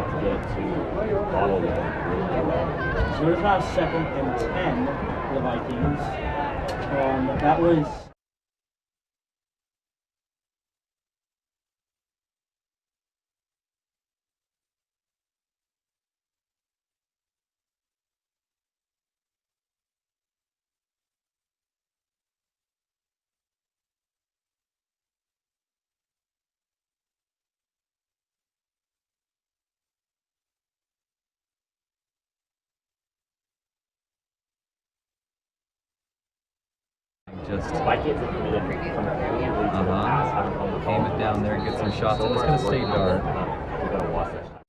ball to get to bottle that. So there's now 2nd and 10 for the Vikings. That was just Vikings have committed from the early lead to the pass, haven't held the ball. aim it down there, get some shots, and it's going to stay dark. We got a Wasatch.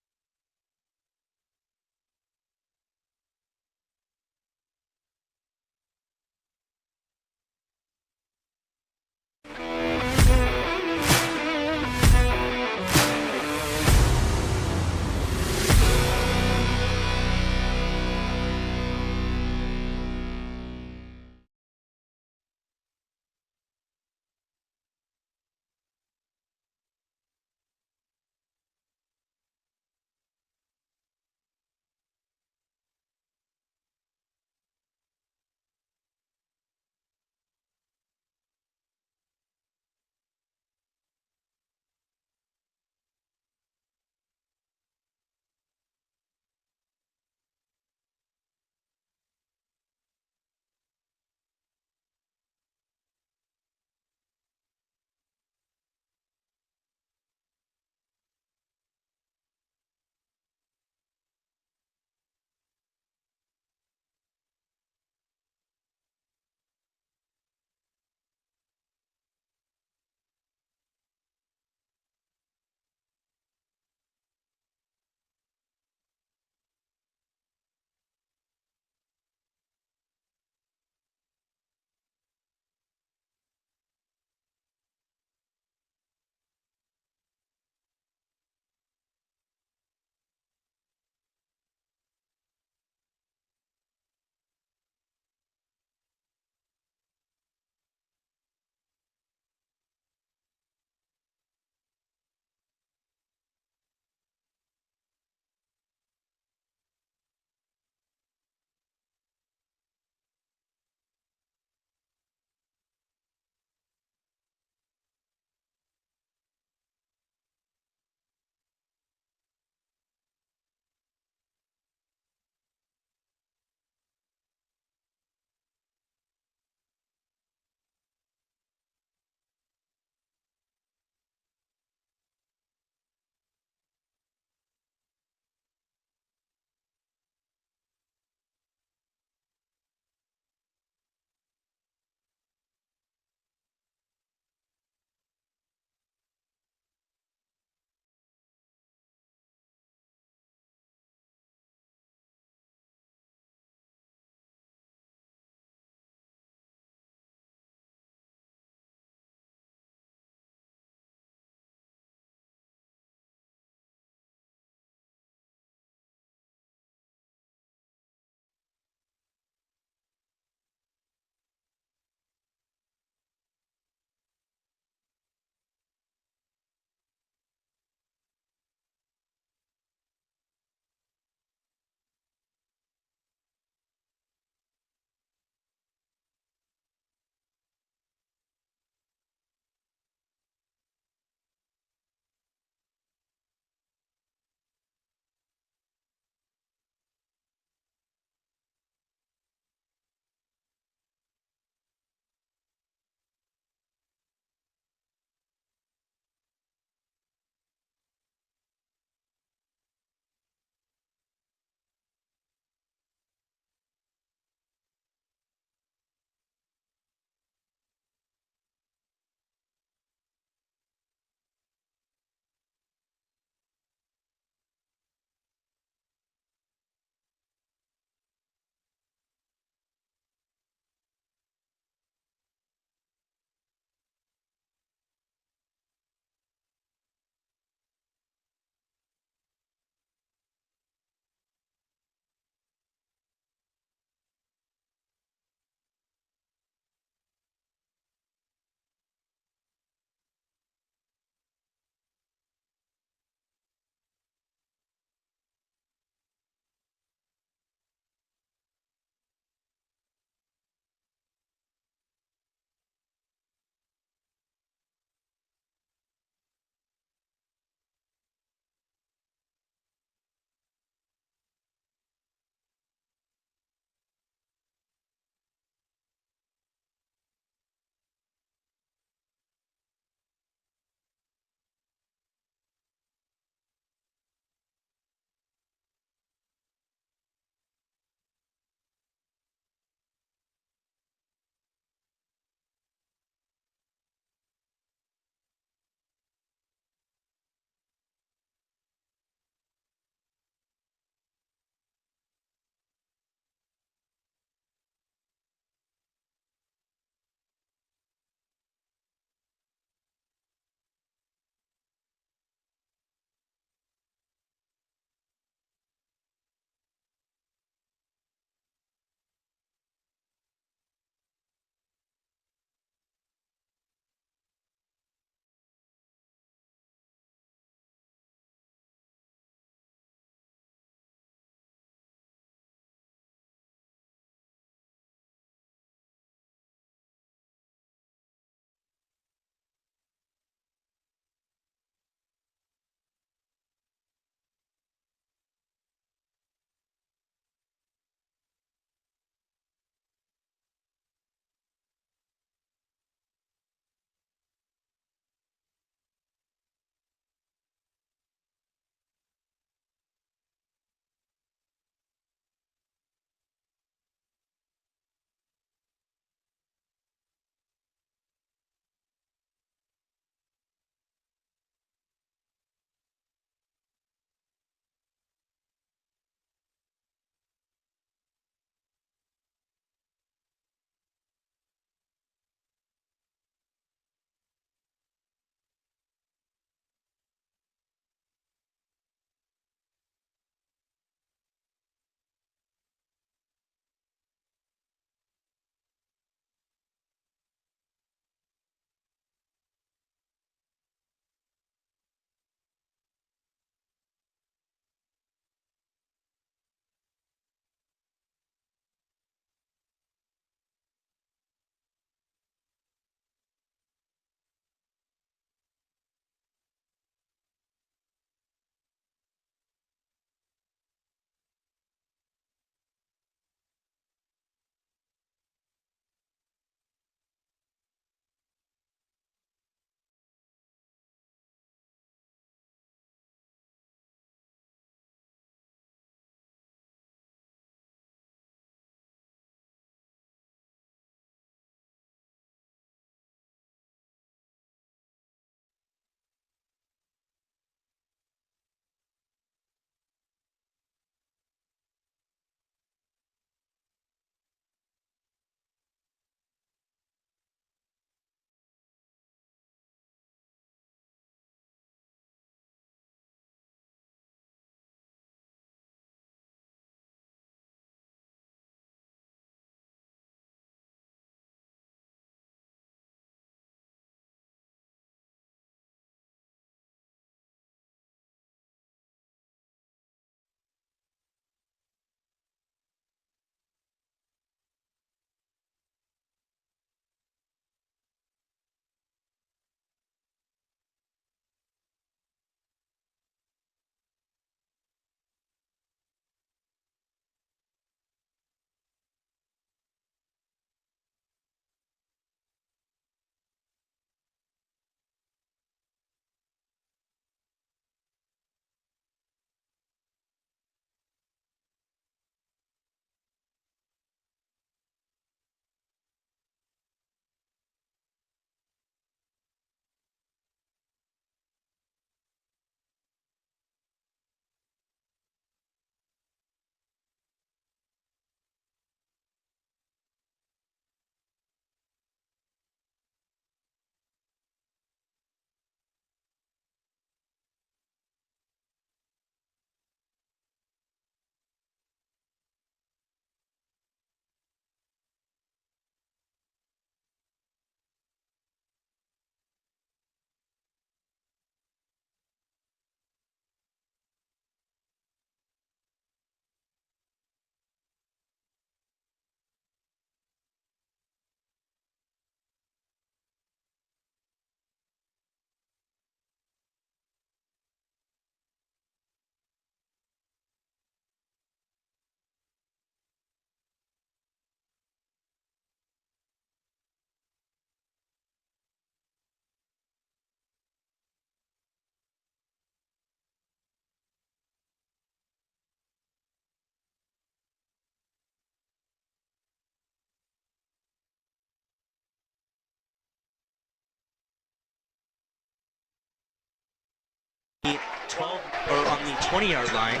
20-yard line.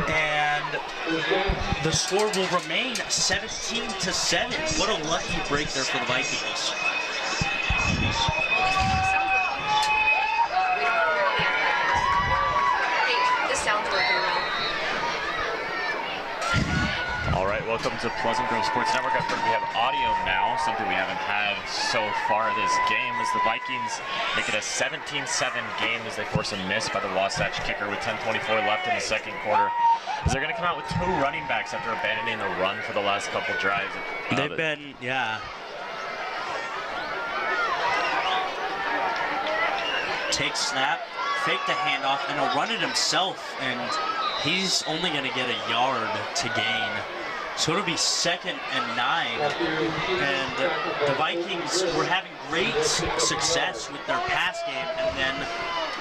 And the score will remain 17-7. What a lucky break there for the Vikings. All right, welcome to Pleasant Grove Sports Network. I've heard we have audio now, something we haven't had so far this game, as the Vikings make it a 17-7 game as they force a miss by the Wasatch kicker with 10:24 left in the second quarter. As they're going to come out with 2 running backs after abandoning the run for the last couple drives. They've been, yeah. Take snap, fake the handoff, and he'll run it himself, and he's only going to get a yard to gain. So it'll be 2nd and 9. And the Vikings were having great success with their pass game, and then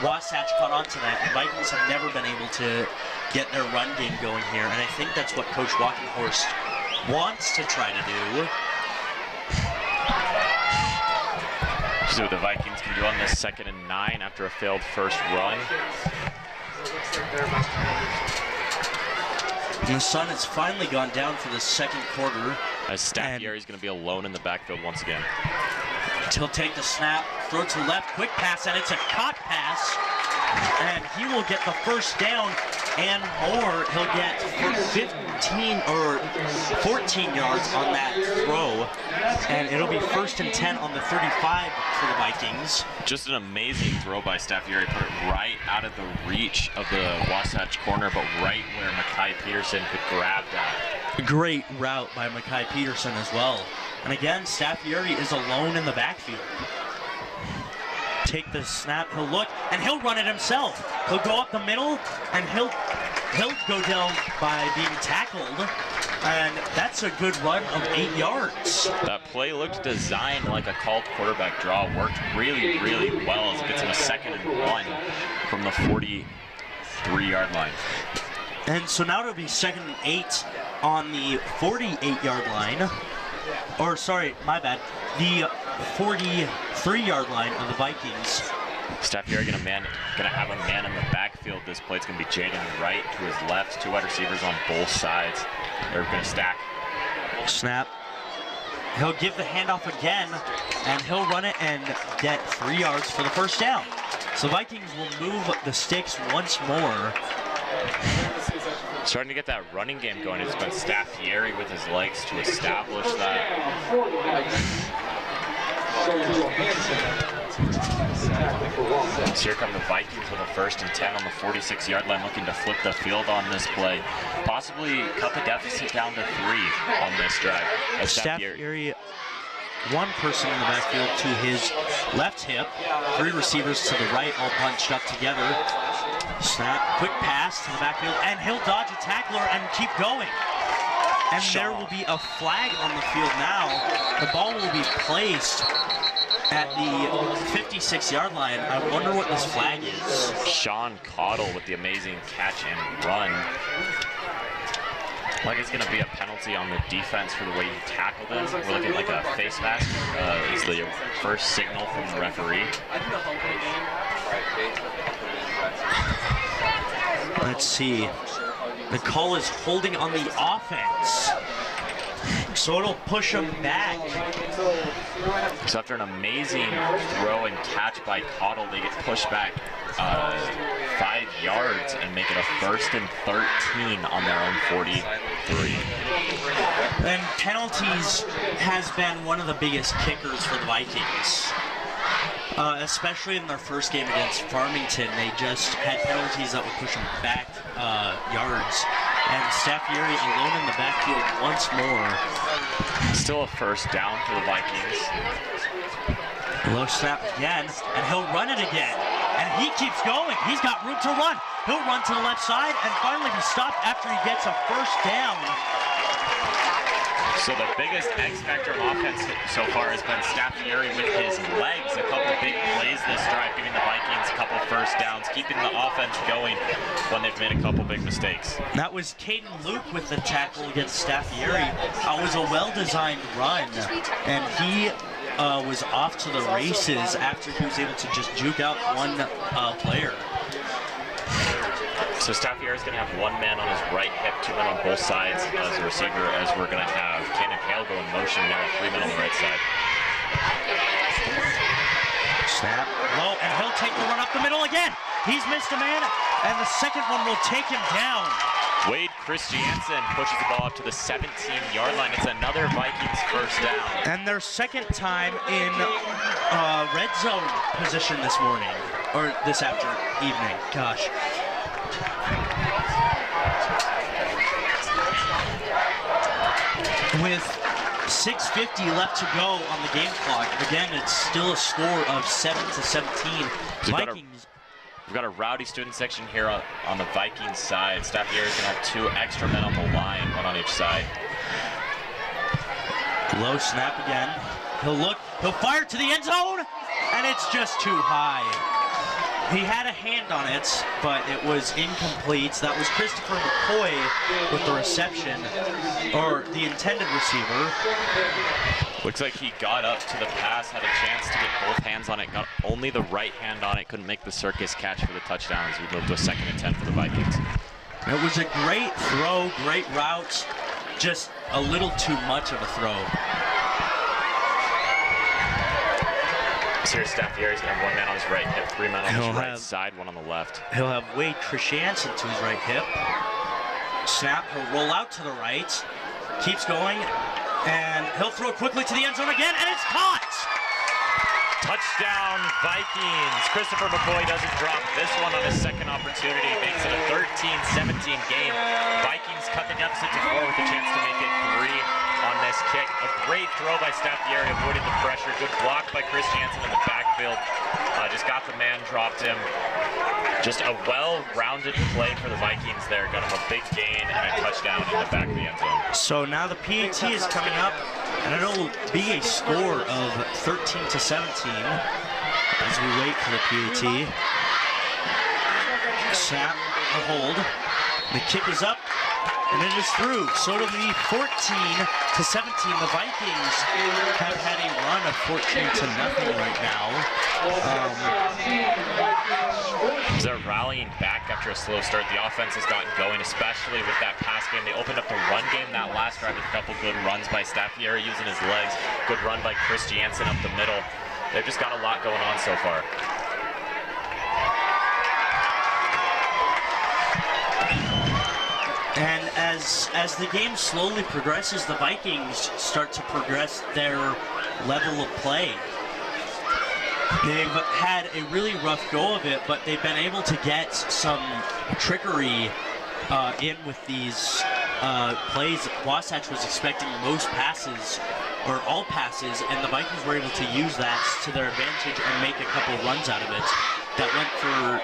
Wasatch caught on to that. The Vikings have never been able to get their run game going here, and I think that's what Coach Walkenhorst wants to try to do. See what the Vikings can do on this 2nd and 9 after a failed first run. And the sun has finally gone down for the second quarter. As Staffieri's going to be alone in the backfield once again. He'll take the snap, throw to the left, quick pass, and it's a caught pass. And he will get the first down and more. He'll get 15 or 14 yards on that throw. And it'll be 1st and 10 on the 35 for the Vikings. Just an amazing throw by Staffieri. Put it right out of the reach of the Wasatch corner, but right where Mekhi Peterson could grab that. Great route by Mekhi Peterson as well. And again, Staffieri is alone in the backfield. Take the snap, he'll look, and he'll run it himself. He'll go up the middle, and he'll go down by being tackled. And that's a good run of 8 yards. That play looked designed like a called quarterback draw. Worked really, really well as it gets him a 2nd and 1 from the 43-yard line. And so now it'll be 2nd and 8 on the 48-yard line. Or, sorry, my bad. The 43-yard line of the Vikings. Staffieri gonna have a man in the backfield. This play it's gonna be Jaden Wright to his left, 2 wide receivers on both sides. They're gonna stack. Snap. He'll give the handoff again, and he'll run it and get 3 yards for the first down. So Vikings will move the sticks once more. Starting to get that running game going. It's been Staffieri with his legs to establish that. So here come the Vikings with a 1st and 10 on the 46-yard line, looking to flip the field on this play. Possibly cut the deficit down to 3 on this drive. Staffieri, 1 person in the backfield to his left hip, 3 receivers to the right, all bunched up together. Snap, quick pass to the backfield, and he'll dodge a tackler and keep going. And there will be a flag on the field now. The ball will be placed at the 56-yard line. I wonder what this flag is. Sean Cottle with the amazing catch and run. Like it's going to be a penalty on the defense for the way he tackled him. We're looking like a face mask. Is the first signal from the referee. Let's see. The call is holding on the offense. So it'll push him back. So after an amazing throw and catch by Cottle, they get pushed back 5 yards and make it a 1st and 13 on their own 43. And penalties has been one of the biggest kickers for the Vikings. Especially in their first game against Farmington, they just had penalties that would push them back yards. And Staffieri alone in the backfield once more. Still a 1st down for the Vikings. Low snap again, and he'll run it again. And he keeps going. He's got room to run. He'll run to the left side and finally be stopped after he gets a 1st down. So the biggest X factor of offense so far has been Staffieri with his legs. A couple big plays this drive, giving the Vikings a couple 1st downs, keeping the offense going when they've made a couple big mistakes. That was Caden Luke with the tackle against Staffieri. It was a well-designed run, and he was off to the races after he was able to just juke out one player. So Staffier is going to have one man on his right hip, two men on both sides as a receiver, as we're going to have Cannon Hale go in motion now with three men on the right side. Snap low, and he'll take the run up the middle again. He's missed a man, and the second one will take him down. Wade Christiansen pushes the ball up to the 17-yard line. It's another Vikings first down. And their second time in red zone position this morning, or this evening, gosh. With 6:50 left to go on the game clock, again, it's still a score of 7-17. Vikings. We've got a rowdy student section here on the Vikings side. Staffier is going to have two extra men on the line, one on each side. Low snap again. He'll look, he'll fire to the end zone, and it's just too high. He had a hand on it, but it was incomplete. That was Christopher McCoy with the reception, or the intended receiver. Looks like he got up to the pass, had a chance to get both hands on it, got only the right hand on it, couldn't make the circus catch for the touchdown as we moved to a 2nd and 10 for the Vikings. It was a great throw, great route, just a little too much of a throw. Here's Staffier, he's going to have one man on his right hip, three men on his right side, one on the left. He'll have Wade Christiansen to his right hip. Snap, he'll roll out to the right, keeps going, and he'll throw quickly to the end zone again, and it's caught! Touchdown, Vikings. Christopher McCoy doesn't drop this one on his second opportunity. Makes it a 13-17 game. Vikings cut the deficit to 4 with a chance to make it 3 on this kick. A great throw by Staffier, avoiding the pressure. Good block by Christiansen in the backfield. Just got the man, dropped him. Just a well-rounded play for the Vikings there. Got him a big gain and a touchdown in the back of the end zone. So now the PAT is coming up, and it'll be a score of 13-17 as we wait for the PAT. Snap, a hold. The kick is up, and it is through. So it'll be 14-17. The Vikings have had a run of 14-0 right now. They're rallying back after a slow start. The offense has gotten going, especially with that pass game. They opened up the run game that last drive with a couple good runs by Staffier using his legs. Good run by Christiansen up the middle. They've just got a lot going on so far. And as the game slowly progresses, the Vikings start to progress their level of play. They've had a really rough go of it, but they've been able to get some trickery in with these plays. Wasatch was expecting most passes, or all passes, and the Vikings were able to use that to their advantage and make a couple runs out of it that went for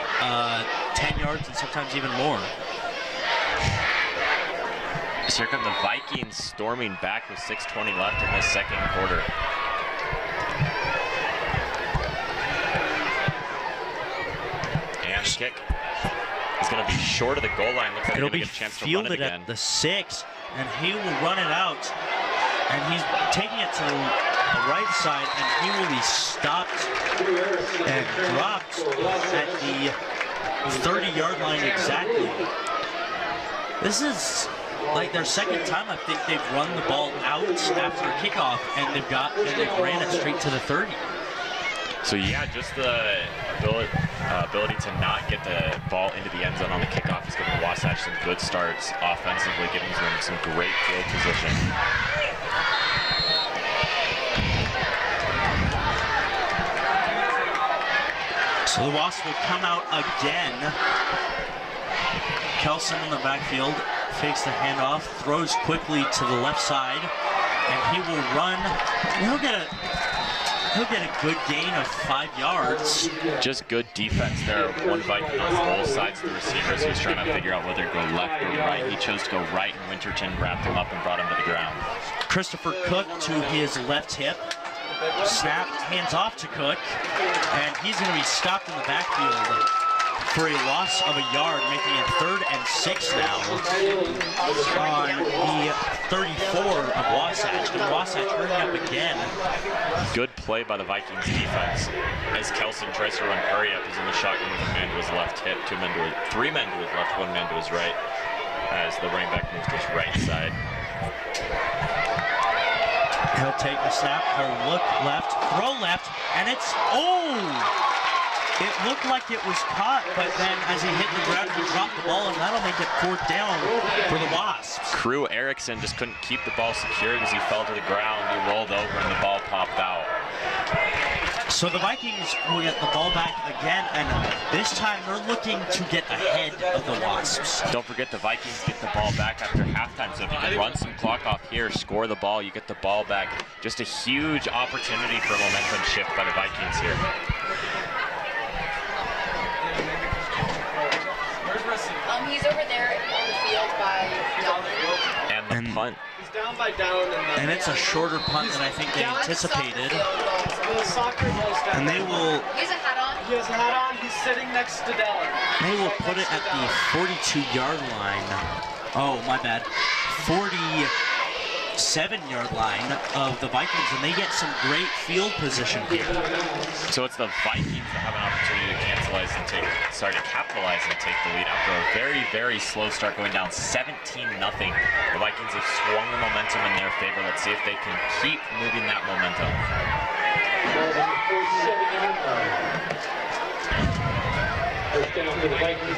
10 yards and sometimes even more. So here come the Vikings storming back with 6:20 left in this second quarter. And the kick is going to be short of the goal line. Looks like they're going to get a chance to run it again. At the 6, and he will run it out. And he's taking it to the right side, and he will be stopped and dropped at the 30-yard line exactly. This is like their second time. I think they've run the ball out after a kickoff, and they've ran it straight to the 30. So yeah, just the ability to not get the ball into the end zone on the kickoff is giving Wasatch some good starts offensively, giving them some great field position. So the Wasps will come out again. Kelson in the backfield fakes the handoff, throws quickly to the left side, and he will run. He'll get a good gain of 5 yards. Just good defense there. One Viking on both sides of the receivers. He was trying to figure out whether to go left or right. He chose to go right, and Winterton grabbed him up and brought him to the ground. Christopher Cook to his left hip. Snap, hands off to Cook, and he's going to be stopped in the backfield. for a loss of a yard, making it 3rd and 6 now on the 34 of Wasatch. And Wasatch hurrying up again. Good play by the Vikings defense. As Kelson tries to run hurry up, he's in the shotgun with a man to his left hip, 3 men to his left, 1 man to his right, as the running back moves to his right side. He'll take the snap, he'll look left, throw left, and it's, it looked like it was caught, but then as he hit the ground, he dropped the ball, and that'll make it 4th down for the Wasps. Crew Erickson just couldn't keep the ball secured as he fell to the ground. He rolled over, and the ball popped out. So the Vikings will get the ball back again, and this time they're looking to get ahead of the Wasps. Don't forget the Vikings get the ball back after halftime, so if you can run some clock off here, score the ball, you get the ball back. Just a huge opportunity for a momentum shift by the Vikings here. He's over there on the field by down. And the punt. He's down by down. And it's a shorter punt than I think they anticipated. And they will... He has a hat on. He has a hat on. He's sitting next to Dell. They will put it at the 42-yard line. Oh, my bad. 47-yard line of the Vikings, and they get some great field position here. So it's the Vikings that have an opportunity to capitalize and take the lead after a very, very slow start, going down 17-0. The Vikings have swung the momentum in their favor. Let's see if they can keep moving that momentum. First down for the Vikings.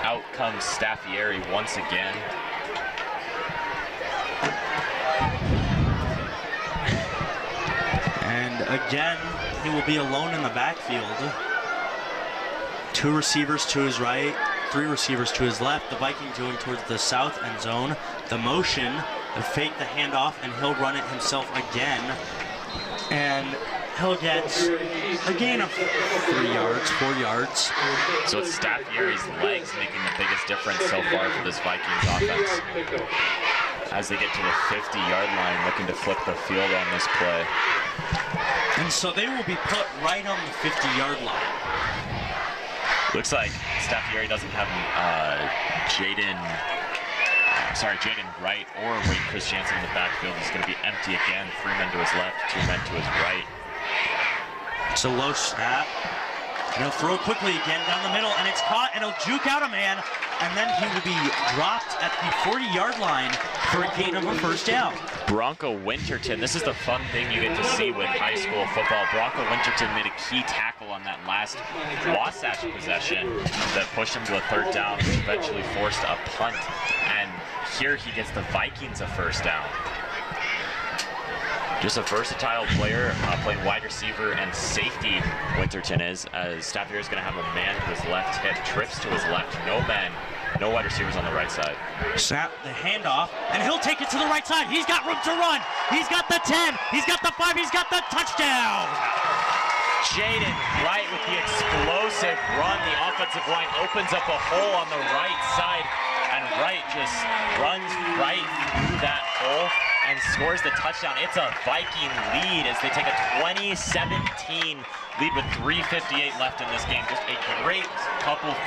Out comes Staffieri once again. And again, he will be alone in the backfield. 2 receivers to his right, 3 receivers to his left. The Vikings going towards the south end zone. The motion, the fake, the handoff, and he'll run it himself again. And he'll get a gain of 3 yards, 4 yards. So it's Staffieri's legs making the biggest difference so far for this Vikings offense. As they get to the 50-yard line, looking to flip the field on this play. And so they will be put right on the 50-yard line. Looks like Staffieri doesn't have Jaden Wright or Wade Christiansen in the backfield. He's going to be empty again. 3 men to his left, 2 men to his right. It's a low snap. And he'll throw quickly again down the middle, and it's caught, and he'll juke out a man, and then he will be dropped at the 40-yard line for a gain of a 1st down. Bronco Winterton, this is the fun thing you get to see with high school football. Bronco Winterton made a key tackle on that last Wasatch possession that pushed him to a 3rd down, which eventually forced a punt. And here he gets the Vikings a 1st down. Just a versatile player, playing wide receiver and safety, Winterton is, as Staffieri is going to have a man to his left hip, trips to his left, no wide receivers on the right side. Snap the handoff, and he'll take it to the right side. He's got room to run. He's got the 10, he's got the 5, he's got the touchdown. Jaden Wright with the explosive run. The offensive line opens up a hole on the right side, and Wright just runs right through that hole and scores the touchdown. It's a Viking lead as they take a 20-17 lead with 3:58 left in this game. Just a great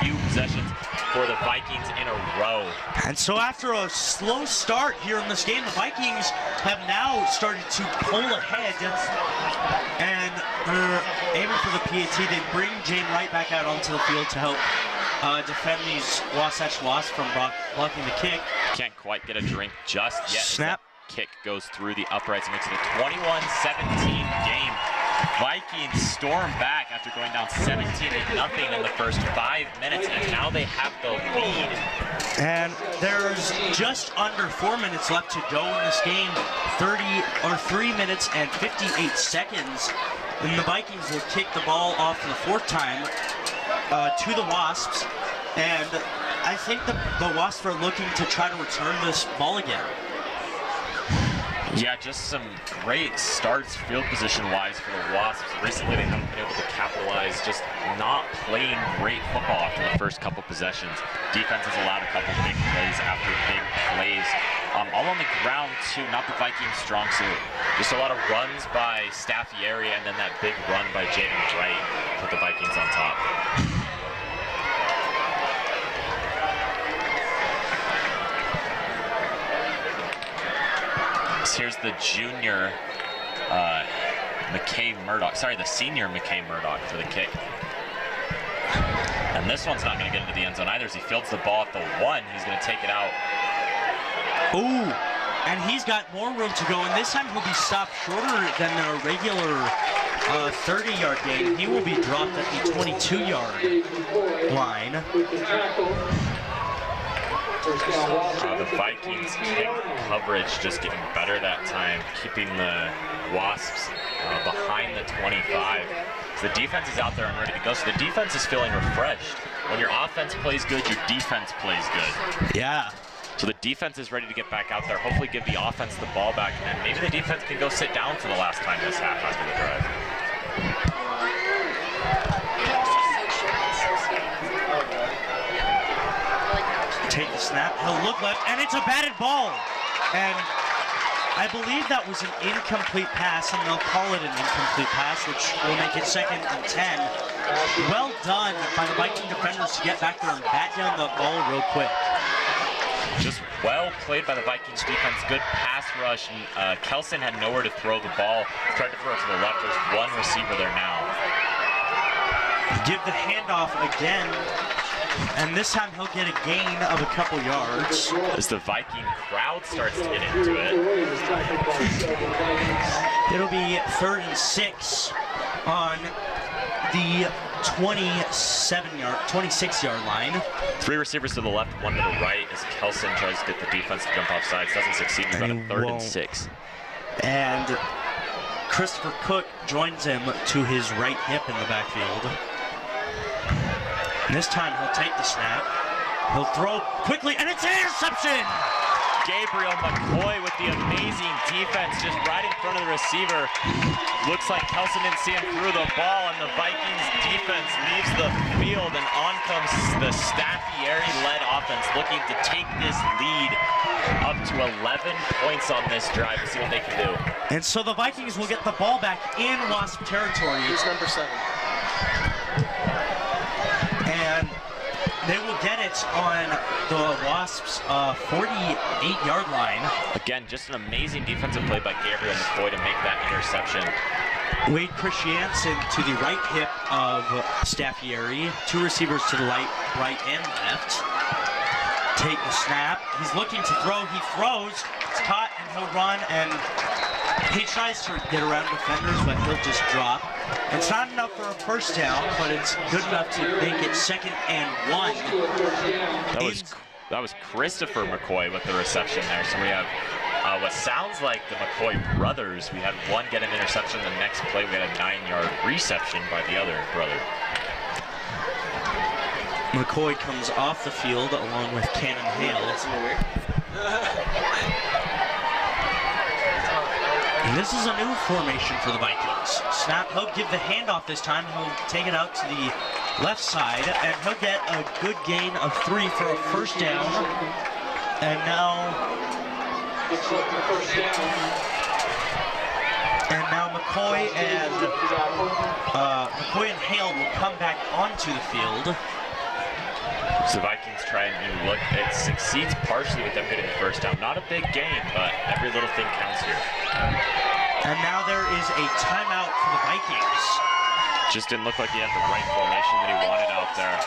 few possessions for the Vikings in a row. And so after a slow start here in this game, the Vikings have now started to pull ahead, and they're aiming for the PAT. They bring Jane Wright back out onto the field to help defend these Wasatch Wasps from blocking the kick. Can't quite get a drink just yet. Snap. Kick goes through the uprights and makes it a 21-17 game. Vikings storm back after going down 17-0 in the first 5 minutes, and now they have the lead. And there's just under 4 minutes left to go in this game. 3 minutes and 58 seconds. And the Vikings will kick the ball off for the 4th time to the Wasps. And I think the Wasps are looking to try to return this ball again. Yeah, just some great starts field position-wise for the Wasps. Recently, they haven't been able to capitalize, just not playing great football after the first couple possessions. Defense has allowed a couple big plays after big plays All on the ground, too, not the Vikings' strong suit. Just a lot of runs by Staffieri, and then that big run by Jaden Wright put the Vikings on top. So here's the junior the senior McKay Murdoch for the kick. And this one's not going to get into the end zone either as he fields the ball at the 1. He's going to take it out. Ooh, and he's got more room to go, and this time he'll be stopped shorter than a regular 30-yard gain. He will be dropped at the 22-yard line. The Vikings kick coverage just getting better that time, keeping the Wasps behind the 25. So the defense is out there and ready to go. So the defense is feeling refreshed. When your offense plays good, your defense plays good. Yeah. So the defense is ready to get back out there, hopefully give the offense the ball back, and then maybe the defense can go sit down for the last time this half after the drive. Take the snap, he'll look left, and it's a batted ball. And I believe that was an incomplete pass, and they'll call it an incomplete pass, which will make it 2nd and 10. Well done by the Viking defenders to get back there and bat down the ball real quick. Just well played by the Vikings defense. Good pass rush. And, Kelson had nowhere to throw the ball. Tried to throw it to the left. There's one receiver there now. Give the handoff again. And this time he'll get a gain of a couple yards. As the Viking crowd starts to get into it. It'll be 3rd and 6 on the 26-yard line. 3 receivers to the left, 1 to the right as Kelson tries to get the defense to jump off sides. Doesn't succeed. He's about a 3rd and 6. And Christopher Cook joins him to his right hip in the backfield. And this time he'll take the snap. He'll throw quickly, and it's an interception! Gabriel McCoy with the amazing defense just right in front of the receiver. Looks like Kelson didn't see him through the ball, and the Vikings defense leaves the field, and on comes the Staffieri-led offense looking to take this lead up to 11 points on this drive to see what they can do. And so the Vikings will get the ball back in Wasp territory. It's number 7. And they will get it on the Wasps' 48-yard line. Again, just an amazing defensive play by Gabriel McCoy to make that interception. Wade Christiansen to the right hip of Staffieri. 2 receivers to the right and left. Take the snap. He's looking to throw. He throws. It's caught, and he'll run, and he tries to get around defenders, but he'll just drop. It's not enough for a first down, but it's good enough to make it 2nd and 1. That was Christopher McCoy with the reception there. So we have what sounds like the McCoy brothers. We had one get an interception. The next play we had a 9-yard reception by the other brother. McCoy comes off the field along with Cannon Hale. And this is a new formation for the Vikings. Snap, he'll give the handoff this time. He'll take it out to the left side, and he'll get a good gain of 3 for a first down. And now McCoy and Hale will come back onto the field. So the Vikings try a new look. It succeeds partially with them getting the first down. Not a big game, but every little thing counts here. And now there is a timeout for the Vikings. Just didn't look like he had the right formation that he wanted out there.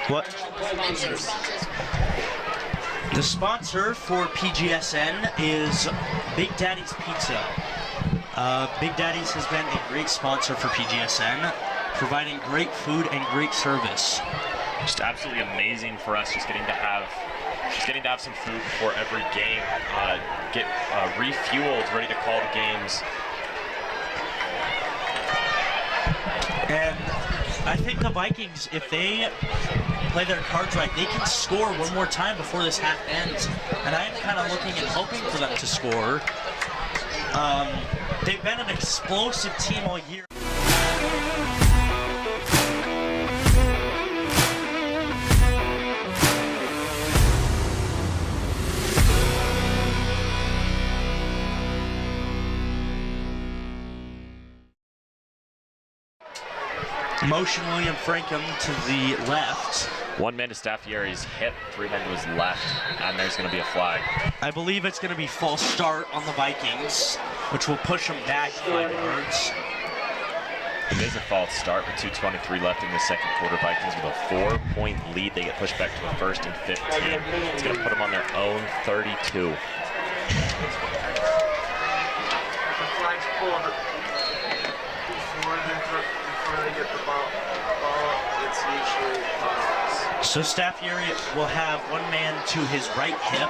What? The sponsor for PGSN is Big Daddy's Pizza. Big Daddy's has been a great sponsor for PGSN, providing great food and great service. Just absolutely amazing for us, just getting to have some food before every game, get refueled, ready to call the games. And I think the Vikings, if they play their cards right, they can score one more time before this half ends. And I'm kind of looking and hoping for them to score. They've been an explosive team all year. Motion William Frankham to the left. 1 man to Staffieri's hip, 3 men to his left, and there's going to be a flag. I believe it's going to be false start on the Vikings, which will push them back 5 yards. It is a false start with 2:23 left in the second quarter. Vikings with a 4-point lead. They get pushed back to a 1st and 15. It's going to put them on their own 32. The flag's pulled before they get the ball. It's usually So Staffieri will have 1 man to his right hip.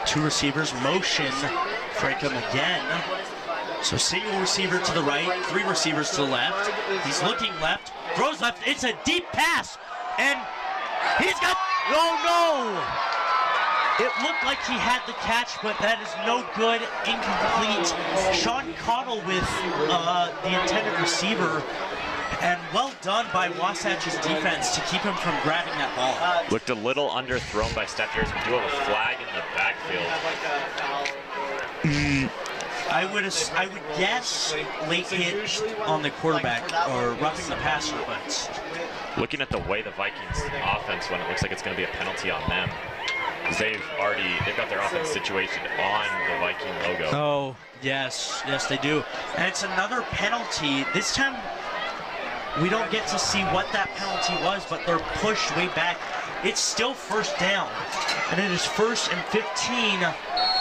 2 receivers, motion Frankham again. So single receiver to the right, 3 receivers to the left. He's looking left, throws left. It's a deep pass, and he's got, oh no! It looked like he had the catch, but that is no good, incomplete. Sean Cottle with the intended receiver, and well done by Wasatch's defense to keep him from grabbing that ball. Looked a little underthrown by Staffieri. We do have a flag in the backfield. I would guess late hit on the quarterback or roughing the passer, but Looking at the way the Vikings offense went, it looks like it's going to be a penalty on them. They've got their offense situated on the Viking logo. oh yes, they do. And it's another penalty. This time we don't get to see what that penalty was, but they're pushed way back. It's still 1st down, and it is 1st and 15.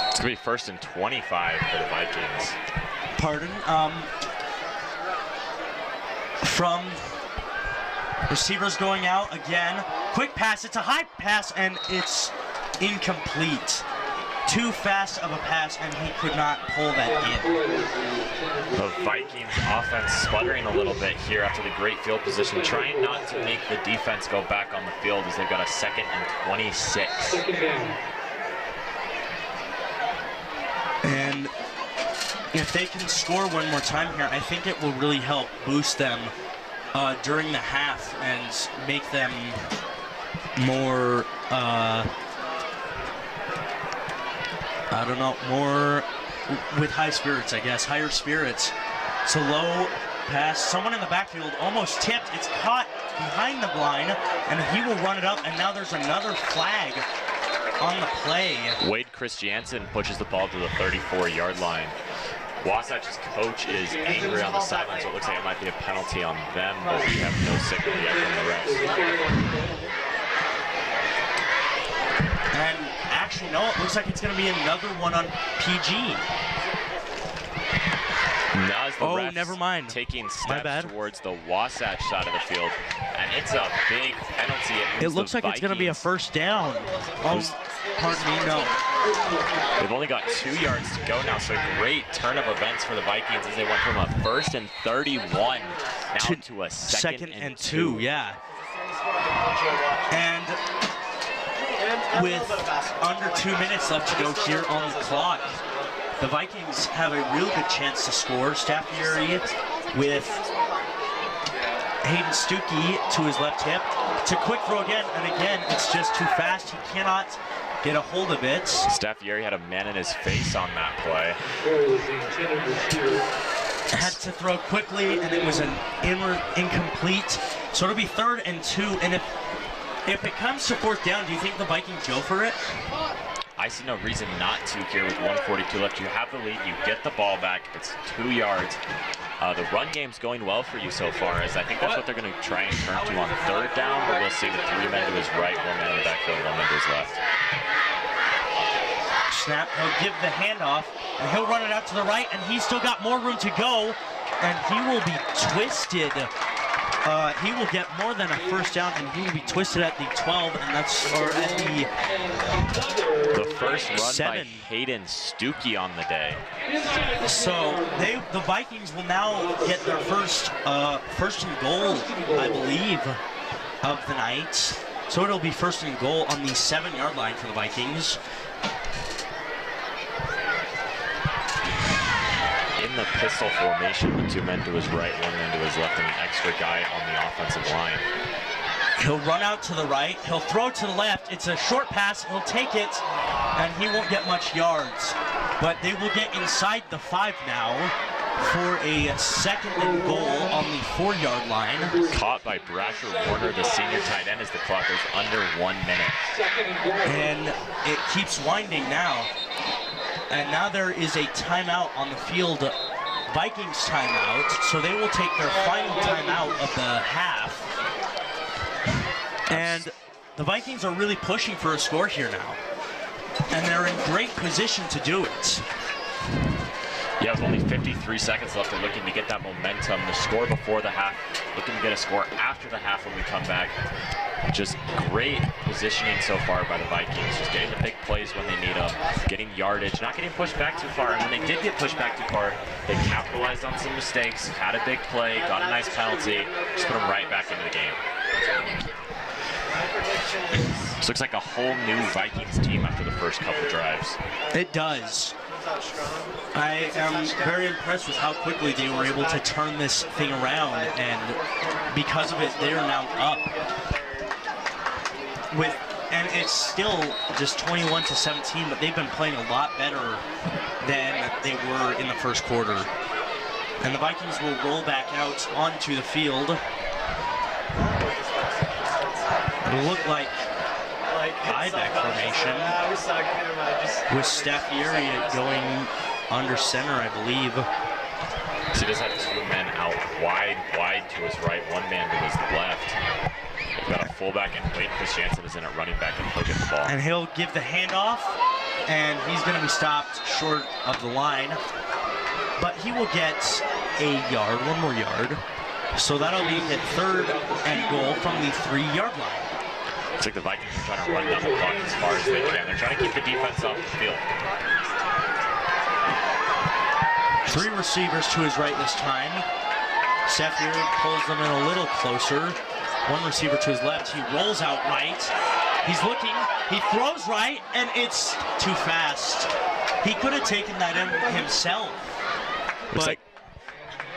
It's going to be 1st and 25 for the Vikings. Pardon. From receivers going out again. Quick pass. It's a high pass, and it's incomplete. Too fast of a pass, and he could not pull that in. The Vikings offense sputtering a little bit here after the great field position, trying not to make the defense go back on the field as they've got a 2nd and 26. And if they can score one more time here, I think it will really help boost them during the half and make them more, I don't know, more with high spirits, I guess, higher spirits. It's a low pass. Someone in the backfield almost tipped. It's caught behind the line, and he will run it up, and now there's another flag on the play. Wade Christiansen pushes the ball to the 34-yard line. Wasatch's coach is angry on the sideline, so it looks like it might be a penalty on them, but we have no signal yet from the refs. And actually, no, it looks like it's going to be another one on PG. Now as the refs never mind. taking My bad. steps towards the Wasatch side of the field, and it's a big penalty. It looks like it's going to be a 1st down. Oh, pardon me, no. They've only got 2 yards to go now, so a great turn of events for the Vikings as they went from a 1st and 31 now to a 2nd and 2. Yeah. And with under 2 minutes left to go here on the clock, the Vikings have a real good chance to score. Staffieri with Hayden Stuckey to his left hip. It's a quick throw again, and again, it's just too fast. He cannot get a hold of it. Staffieri had a man in his face on that play. Had to throw quickly, and it was an incomplete. So it'll be 3rd and 2, and if it comes to 4th down, do you think the Vikings go for it? I see no reason not to here with 1:42 left. You have the lead, you get the ball back, it's 2 yards. The run game's going well for you so far, as I think that's what they're going to try and turn to on 3rd down, but we'll see with 3 men to his right, 1 man in the backfield, 1 man to his left. Snap, he'll give the handoff, and he'll run it out to the right, and he's still got more room to go, and he will be twisted. He will get more than a 1st down, and he will be twisted at the 12, and that's at the first run 7. by Hayden Stuckey on the day. So the Vikings will now get their first and goal, I believe, of the night. So it'll be 1st and goal on the 7-yard line for the Vikings. In the pistol formation with 2 men to his right, 1 man to his left, and an extra guy on the offensive line. He'll run out to the right. He'll throw to the left. It's a short pass. He'll take it, and he won't get much yards. But they will get inside the 5 now. for a 2nd and goal on the 4-yard line. Caught by Brasher Warner, the senior tight end, as the clock goes under 1 minute. And it keeps winding now. And now there is a timeout on the field, Vikings timeout, so they will take their final timeout of the half. And the Vikings are really pushing for a score here now. And they're in great position to do it. Yeah, with only 53 seconds left, they're looking to get that momentum. The score before the half, looking to get a score after the half when we come back. Just great positioning so far by the Vikings. Just getting the big plays when they need them, getting yardage, not getting pushed back too far. And when they did get pushed back too far, they capitalized on some mistakes, had a big play, got a nice penalty, just put them right back into the game. This looks like a whole new Vikings team after the first couple drives. It does. I am very impressed with how quickly they were able to turn this thing around, and because of it, they are now up. And it's still just 21-17, but they've been playing a lot better than they were in the first quarter. And the Vikings will roll back out onto the field. It'll look like I-back formation with Staffieri going under center, I believe. So he does have 2 men out wide to his right, 1 man to his left. They've got a fullback and Wade Christiansen is in at running back, and he'll get the ball. And he'll give the handoff, and he's going to be stopped short of the line. But he will get a yard, 1 more yard. So that'll be a 3rd and goal from the 3-yard line. Looks like the Vikings are trying to run down the clock as far as they can. They're trying to keep the defense off the field. 3 receivers to his right this time. Staffieri pulls them in a little closer. 1 receiver to his left. He rolls out right. He's looking. He throws right, and it's too fast. He could have taken that in himself.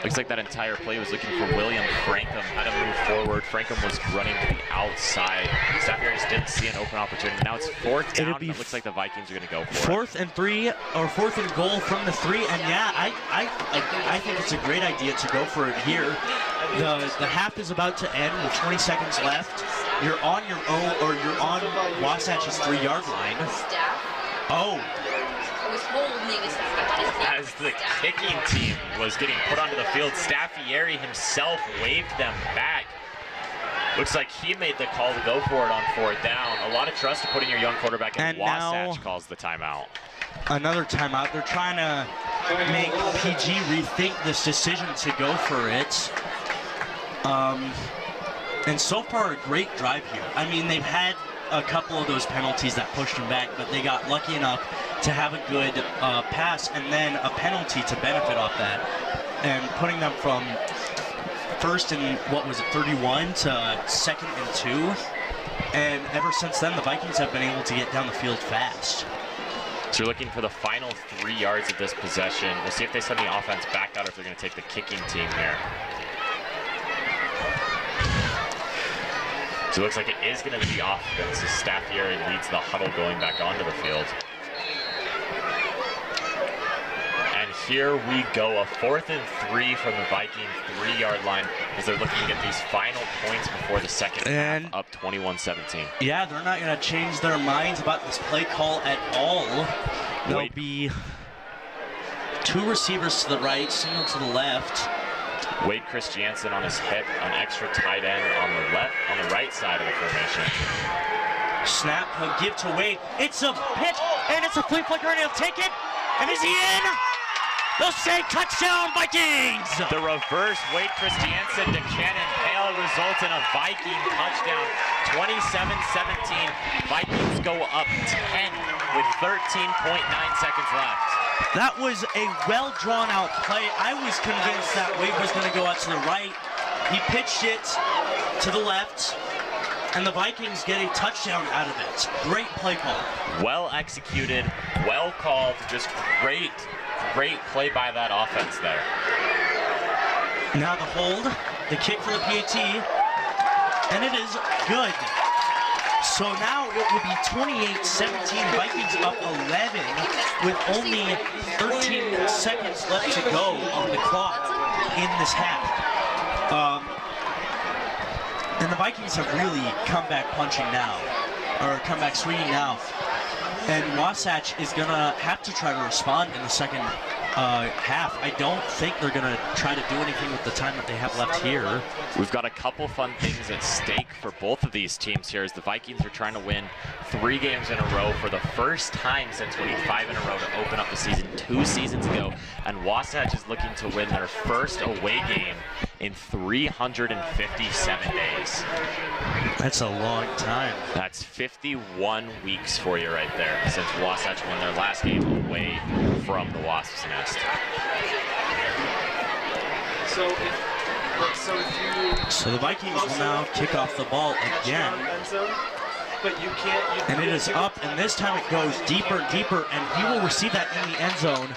Looks like that entire play was looking for William Frankham, how to move forward. Frankham was running to the outside. Staffieri just didn't see an open opportunity. Now it's 4th down, and it looks like the Vikings are going to go for 4th and 3, or 4th and goal from the 3. And yeah, I think it's a great idea to go for it here. The half is about to end with 20 seconds left. You're on your own, or you're on Wasatch's 3-yard line. Oh. As the kicking team was getting put onto the field, Staffieri himself waved them back. Looks like he made the call to go for it on 4th down. A lot of trust to putting your young quarterback in. And Wasatch calls the timeout. Another timeout. They're trying to make PG rethink this decision to go for it. And so far, a great drive here. I mean, they've had a couple of those penalties that pushed them back, but they got lucky enough to have a good pass and then a penalty to benefit off that. And putting them from 1st and, 31 to 2nd and 2. And ever since then, the Vikings have been able to get down the field fast. So you're looking for the final 3 yards of this possession. We'll see if they send the offense back out or if they're going to take the kicking team here. So it looks like it is going to be offense as Staffieri leads the huddle going back onto the field. And here we go, a 4th and 3 from the Viking 3-yard line as they're looking to get these final points before the second half, up 21-17. Yeah, they're not going to change their minds about this play call at all. There'll be 2 receivers to the right, single to the left. Wade Christiansen on his hip, an extra tight end on the right side of the formation. Snap, he'll give to Wade. It's a pitch, and it's a flea flicker, and he'll take it. And is he in? They'll say touchdown, Vikings! The reverse Wade Christiansen to Cannon Hale results in a Viking touchdown. 27-17. Vikings go up 10 with 13.9 seconds left. That was a well-drawn-out play. I was convinced that Wade was going to go out to the right. He pitched it to the left, and the Vikings get a touchdown out of it. Great play call. Well executed, well called, just great play by that offense there. Now the hold, the kick for the PAT, and it is good. So now it will be 28-17. Vikings up 11 with only 13 seconds left to go on the clock in this half. And the Vikings have really come back punching now, or come back swinging now. And Wasatch is going to have to try to respond in the second half. I don't think they're going to try to do anything with the time that they have left here. We've got a couple fun things at stake for both of these teams here as the Vikings are trying to win 3 games in a row for the first time since winning 5 in a row to open up the season 2 seasons ago. And Wasatch is looking to win their first away game in 357 days. That's a long time. That's 51 weeks for you right there since Wasatch won their last game away from the Wasps' nest. So the Vikings will now kick off the ball again. And it is up, and this time it goes deeper and deeper, and he will receive that in the end zone.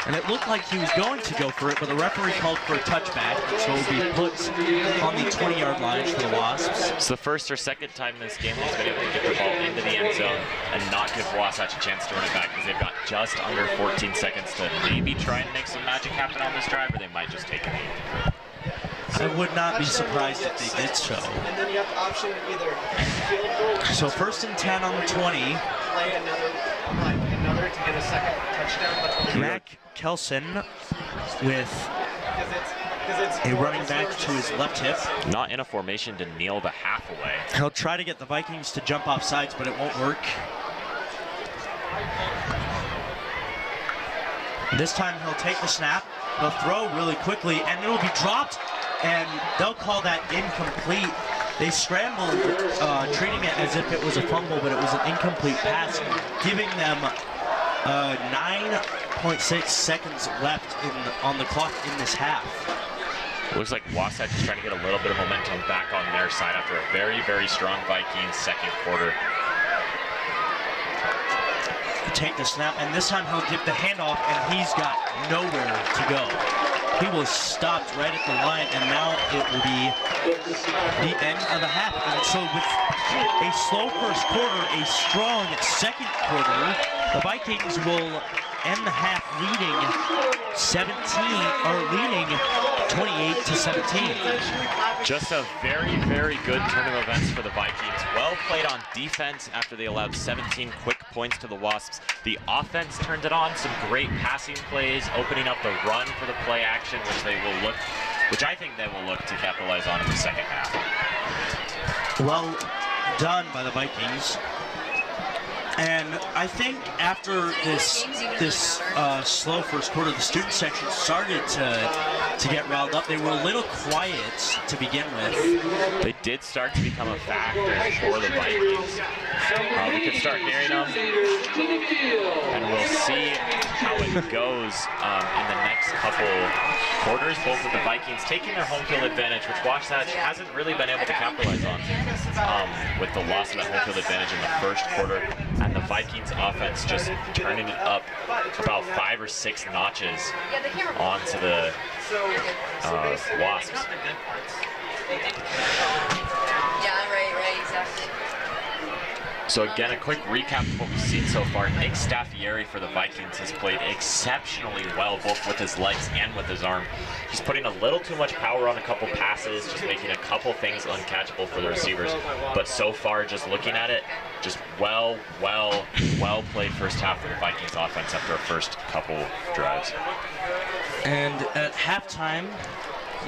And it looked like he was going to go for it, but the referee called for a touchback, so it will be put on the 20-yard line for the Wasps. It's the first or second time in this game he's been able to get the ball into the end zone and not give Wasatch a chance to run it back, because they've got just under 14 seconds to maybe try and make some magic happen on this drive, or they might just take a knee. I would not be surprised if they did so. And then you have the option of either field goal. So 1st and 10 on the 20. Play another to get a second touchdown. Mac Kelson with a running back to his left hip. Not in a formation to kneel the half away. He'll try to get the Vikings to jump off sides, but it won't work. This time he'll take the snap. He'll throw really quickly, and it'll be dropped, and they'll call that incomplete. They scrambled, treating it as if it was a fumble, but it was an incomplete pass, giving them 9.6 seconds left on the clock in this half. Looks like Wasatch is trying to get a little bit of momentum back on their side after a very, very strong Vikings second quarter. Take the snap, and this time he'll give the handoff, and he's got nowhere to go. He was stopped right at the line, and now it will be the end of the half. And so with a slow first quarter, a strong second quarter, the Vikings will end the half leading 28-17. Just a very, very good turn of events for the Vikings. Well played on defense after they allowed 17 quick points to the Wasps. The offense turned it on, some great passing plays, opening up the run for the play action, which I think they will look to capitalize on in the second half. Well done by the Vikings. And I think after this slow first quarter, the student section started to get riled up. They were a little quiet to begin with. They did start to become a factor for the Vikings. We could start hearing them, and we'll see how it goes in the next couple quarters. Both of the Vikings taking their home field advantage, which Wasatch hasn't really been able to capitalize on with the loss of that home field advantage in the first quarter. And the Vikings offense just turning it up about 5 or 6 notches onto the Wasps. Yeah, right, exactly. So again, a quick recap of what we've seen so far. Nick Staffieri for the Vikings has played exceptionally well, both with his legs and with his arm. He's putting a little too much power on a couple passes, just making a couple things uncatchable for the receivers. But so far, just looking at it, just well played first half for the Vikings offense after our first couple drives. And at halftime,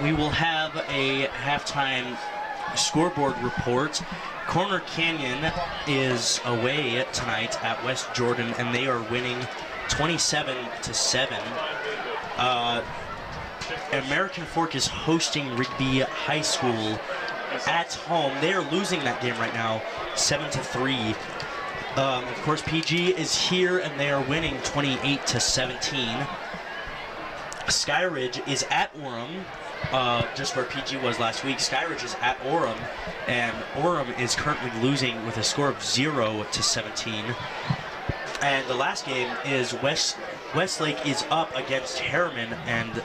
we will have a halftime scoreboard report. Corner Canyon is away tonight at West Jordan, and they are winning 27-7. American Fork is hosting Rigby High School at home. They are losing that game right now, 7-3. Of course, PG is here, and they are winning 28-17. Skyridge is at Orem. Just where PG was last week. Skyridge is at Orem, and Orem is currently losing with a score of 0-17. And the last game is Westlake is up against Harriman, and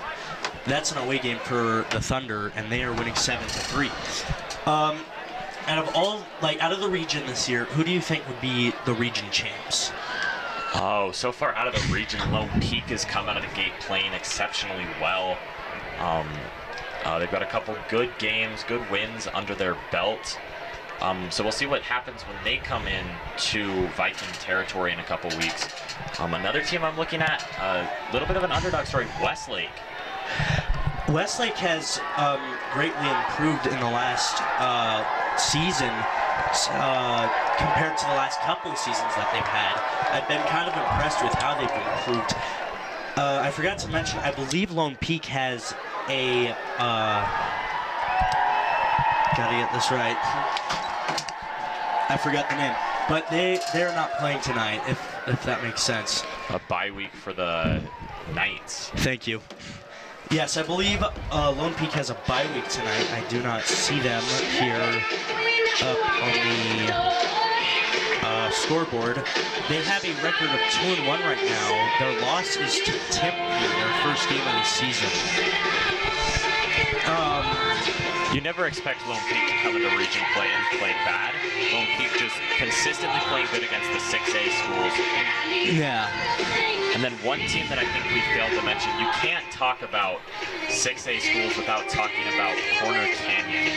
that's an away game for the Thunder, and they are winning 7-3. out of the region this year, who do you think would be the region champs? Oh, so far out of the region, Lone Peak has come out of the gate playing exceptionally well. They've got a couple good games, good wins under their belt. So we'll see what happens when they come in to Viking territory in a couple weeks. Another team I'm looking at, a little bit of an underdog story, Westlake. Westlake has greatly improved in the last season compared to the last couple of seasons that they've had. I've been kind of impressed with how they've improved. I forgot to mention, I believe Lone Peak has a... gotta get this right. I forgot the name. But they're not playing tonight, if that makes sense. A bye week for the Knights. Thank you. Yes, I believe Lone Peak has a bye week tonight. I do not see them here up on the scoreboard. They have a record of 2-1 right now. Their loss is to Timpney, their first game of the season. You never expect Lone Peak to come into region play and play bad. Lone Peak just consistently playing good against the 6A schools. Yeah. And then one team that I think we failed to mention, you can't talk about 6A schools without talking about Corner Canyon.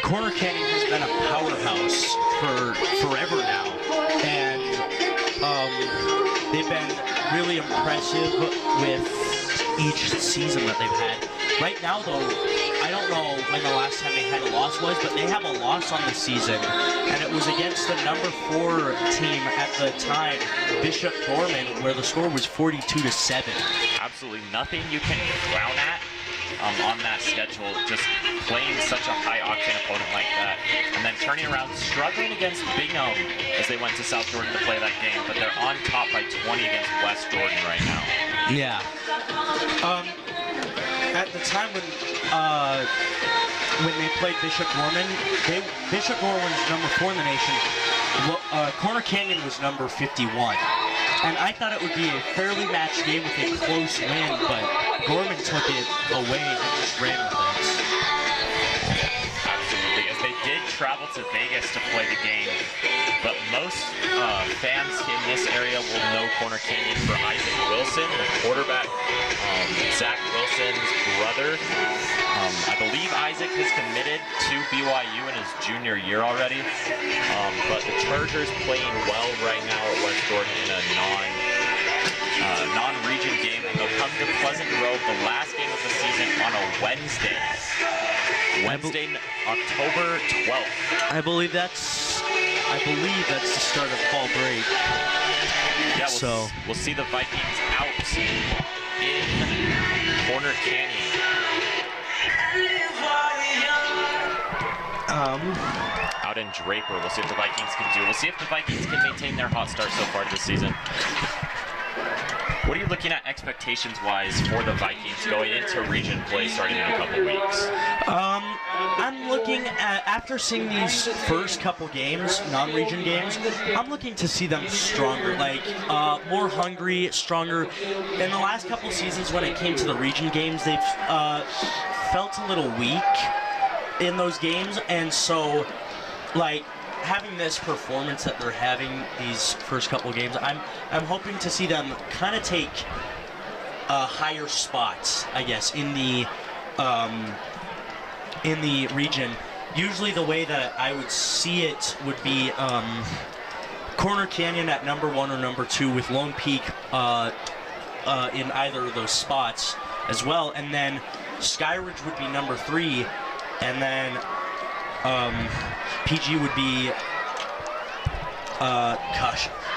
Corner Canyon has been a powerhouse for forever now, and they've been really impressive with each season that they've had. Right now, though, I don't know when the last time they had a loss was, but they have a loss on the season, and it was against the number 4 team at the time, Bishop Gorman, where the score was 42-7. Absolutely nothing you can frown at on that schedule, just playing such a high-octane opponent like that, and then turning around, struggling against Bingham as they went to South Jordan to play that game, but they're on top by 20 against West Jordan right now. Yeah. At the time when they played Bishop Gorman, Bishop Gorman was number 4 in the nation. Corner Canyon was number 51. And I thought it would be a fairly matched game with a close win, but Gorman took it away and just ran with it. Absolutely, as they did travel to Vegas to play the game, but most fans in this area will know Corner Canyon for Isaac Wilson, the quarterback, Zach Wilson's brother. I believe Isaac has committed to BYU in his junior year already, but the Chargers playing well right now at West Jordan in a non-region game, and they'll come to Pleasant Grove, the last game of the season, on a Wednesday, October 12th. I believe that's the start of fall break. Yeah, we'll see the Vikings out in Corner Canyon. Out in Draper, we'll see what the Vikings can do. We'll see if the Vikings can maintain their hot start so far this season. What are you looking at expectations-wise for the Vikings going into region play starting in a couple weeks? I'm looking at, after seeing these first couple games, non-region games, I'm looking to see them stronger, like more hungry, stronger. In the last couple seasons when it came to the region games, they've felt a little weak in those games, and so, like, having this performance that they're having these first couple games, I'm hoping to see them kind of take higher spots, I guess, in the region. Usually the way that I would see it would be Corner Canyon at number 1 or number 2 with Lone Peak in either of those spots as well, and then Skyridge would be number 3, and then PG would be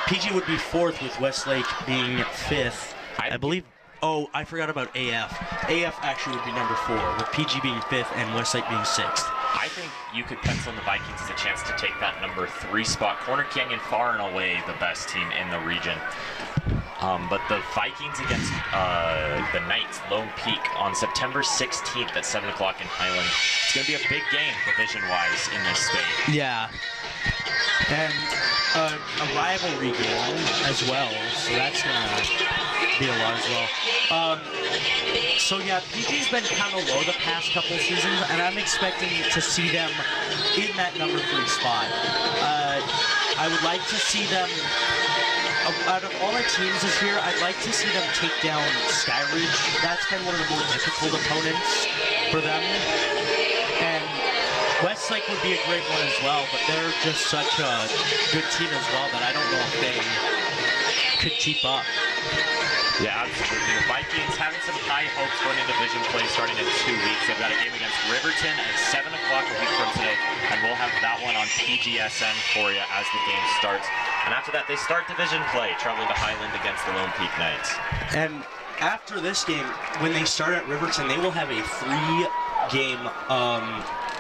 PG would be 4th with Westlake being 5th. I believe. Oh, I forgot about AF. AF actually would be number 4 with PG being 5th and Westlake being 6th. I think you could pencil in the Vikings as a chance to take that number 3 spot. Corner Canyon far and away the best team in the region. But the Vikings against the Knights, Lone Peak, on September 16th at 7 o'clock in Highland. It's going to be a big game, division-wise, in this state. Yeah. And a rivalry game as well, so that's going to be a lot as well. So yeah, PG's been kind of low the past couple of seasons, and I'm expecting to see them in that number 3 spot. I would like to see them, out of all the teams this year, I'd like to see them take down Skyridge. That's been one of the more difficult opponents for them. And Westlake would be a great one as well, but they're just such a good team as well that I don't know if they could keep up. Yeah, absolutely. The Vikings having some high hopes going into division play starting in 2 weeks. They've got a game against Riverton at 7 o'clock a week from today, and we'll have that one on PGSN for you as the game starts. And after that, they start division play, traveling to Highland against the Lone Peak Knights. And after this game, when they start at Riverton, they will have a 3-game,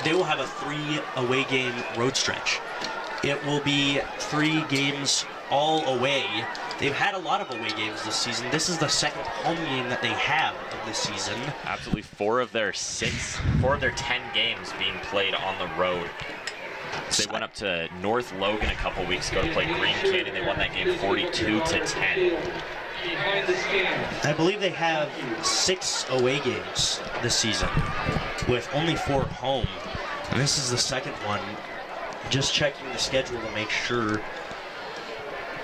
they will have a 3 away game road stretch. It will be 3 games all away. They've had a lot of away games this season. This is the second home game that they have of this season. Absolutely, 4 of their 10 games being played on the road. So they went up to North Logan a couple weeks ago to play Green Canyon. They won that game 42-10. I believe they have 6 away games this season, with only 4 at home. And this is the second one. Just checking the schedule to make sure.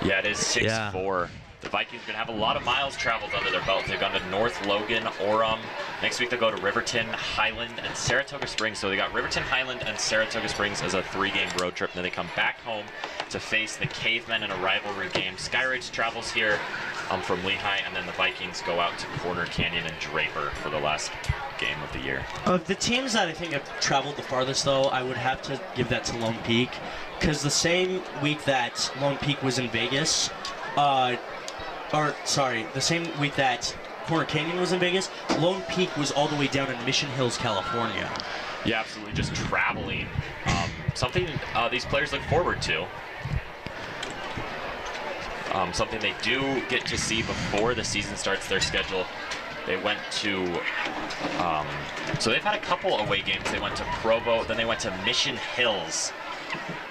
Yeah, it is 6-4. The Vikings are going to have a lot of miles traveled under their belt. They've gone to North Logan, Orem. Next week they'll go to Riverton, Highland, and Saratoga Springs. So they got Riverton, Highland, and Saratoga Springs as a 3-game road trip. And then they come back home to face the Cavemen in a rivalry game. Skyridge travels here from Lehigh, and then the Vikings go out to Corner Canyon and Draper for the last game of the year. Of the teams that I think have traveled the farthest, though, I would have to give that to Lone Peak, because the same week that Lone Peak was in Vegas, the same week that Corner Canyon was in Vegas, Lone Peak was all the way down in Mission Hills, California. Yeah, absolutely, just traveling. Something these players look forward to. Something they do get to see before the season starts their schedule. They went to, so they've had a couple away games. They went to Provo, then they went to Mission Hills,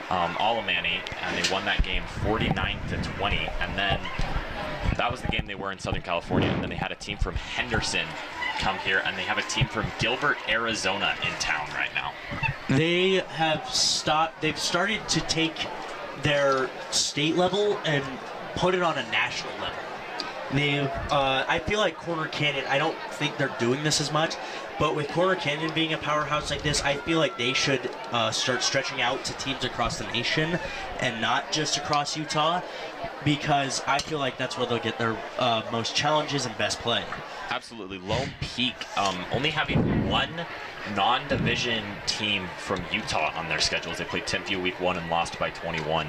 Alamani, and they won that game 49-20. And then that was the game they were in Southern California. And then they had a team from Henderson come here, and they have a team from Gilbert, Arizona in town right now. They've started to take their state level and put it on a national level. I feel like Corner Canyon, I don't think they're doing this as much, but with Corner Canyon being a powerhouse like this, I feel like they should start stretching out to teams across the nation and not just across Utah, because I feel like that's where they'll get their most challenges and best play. Absolutely. Lone Peak only having one non-division team from Utah on their schedules. They played Timpview week 1 and lost by 21.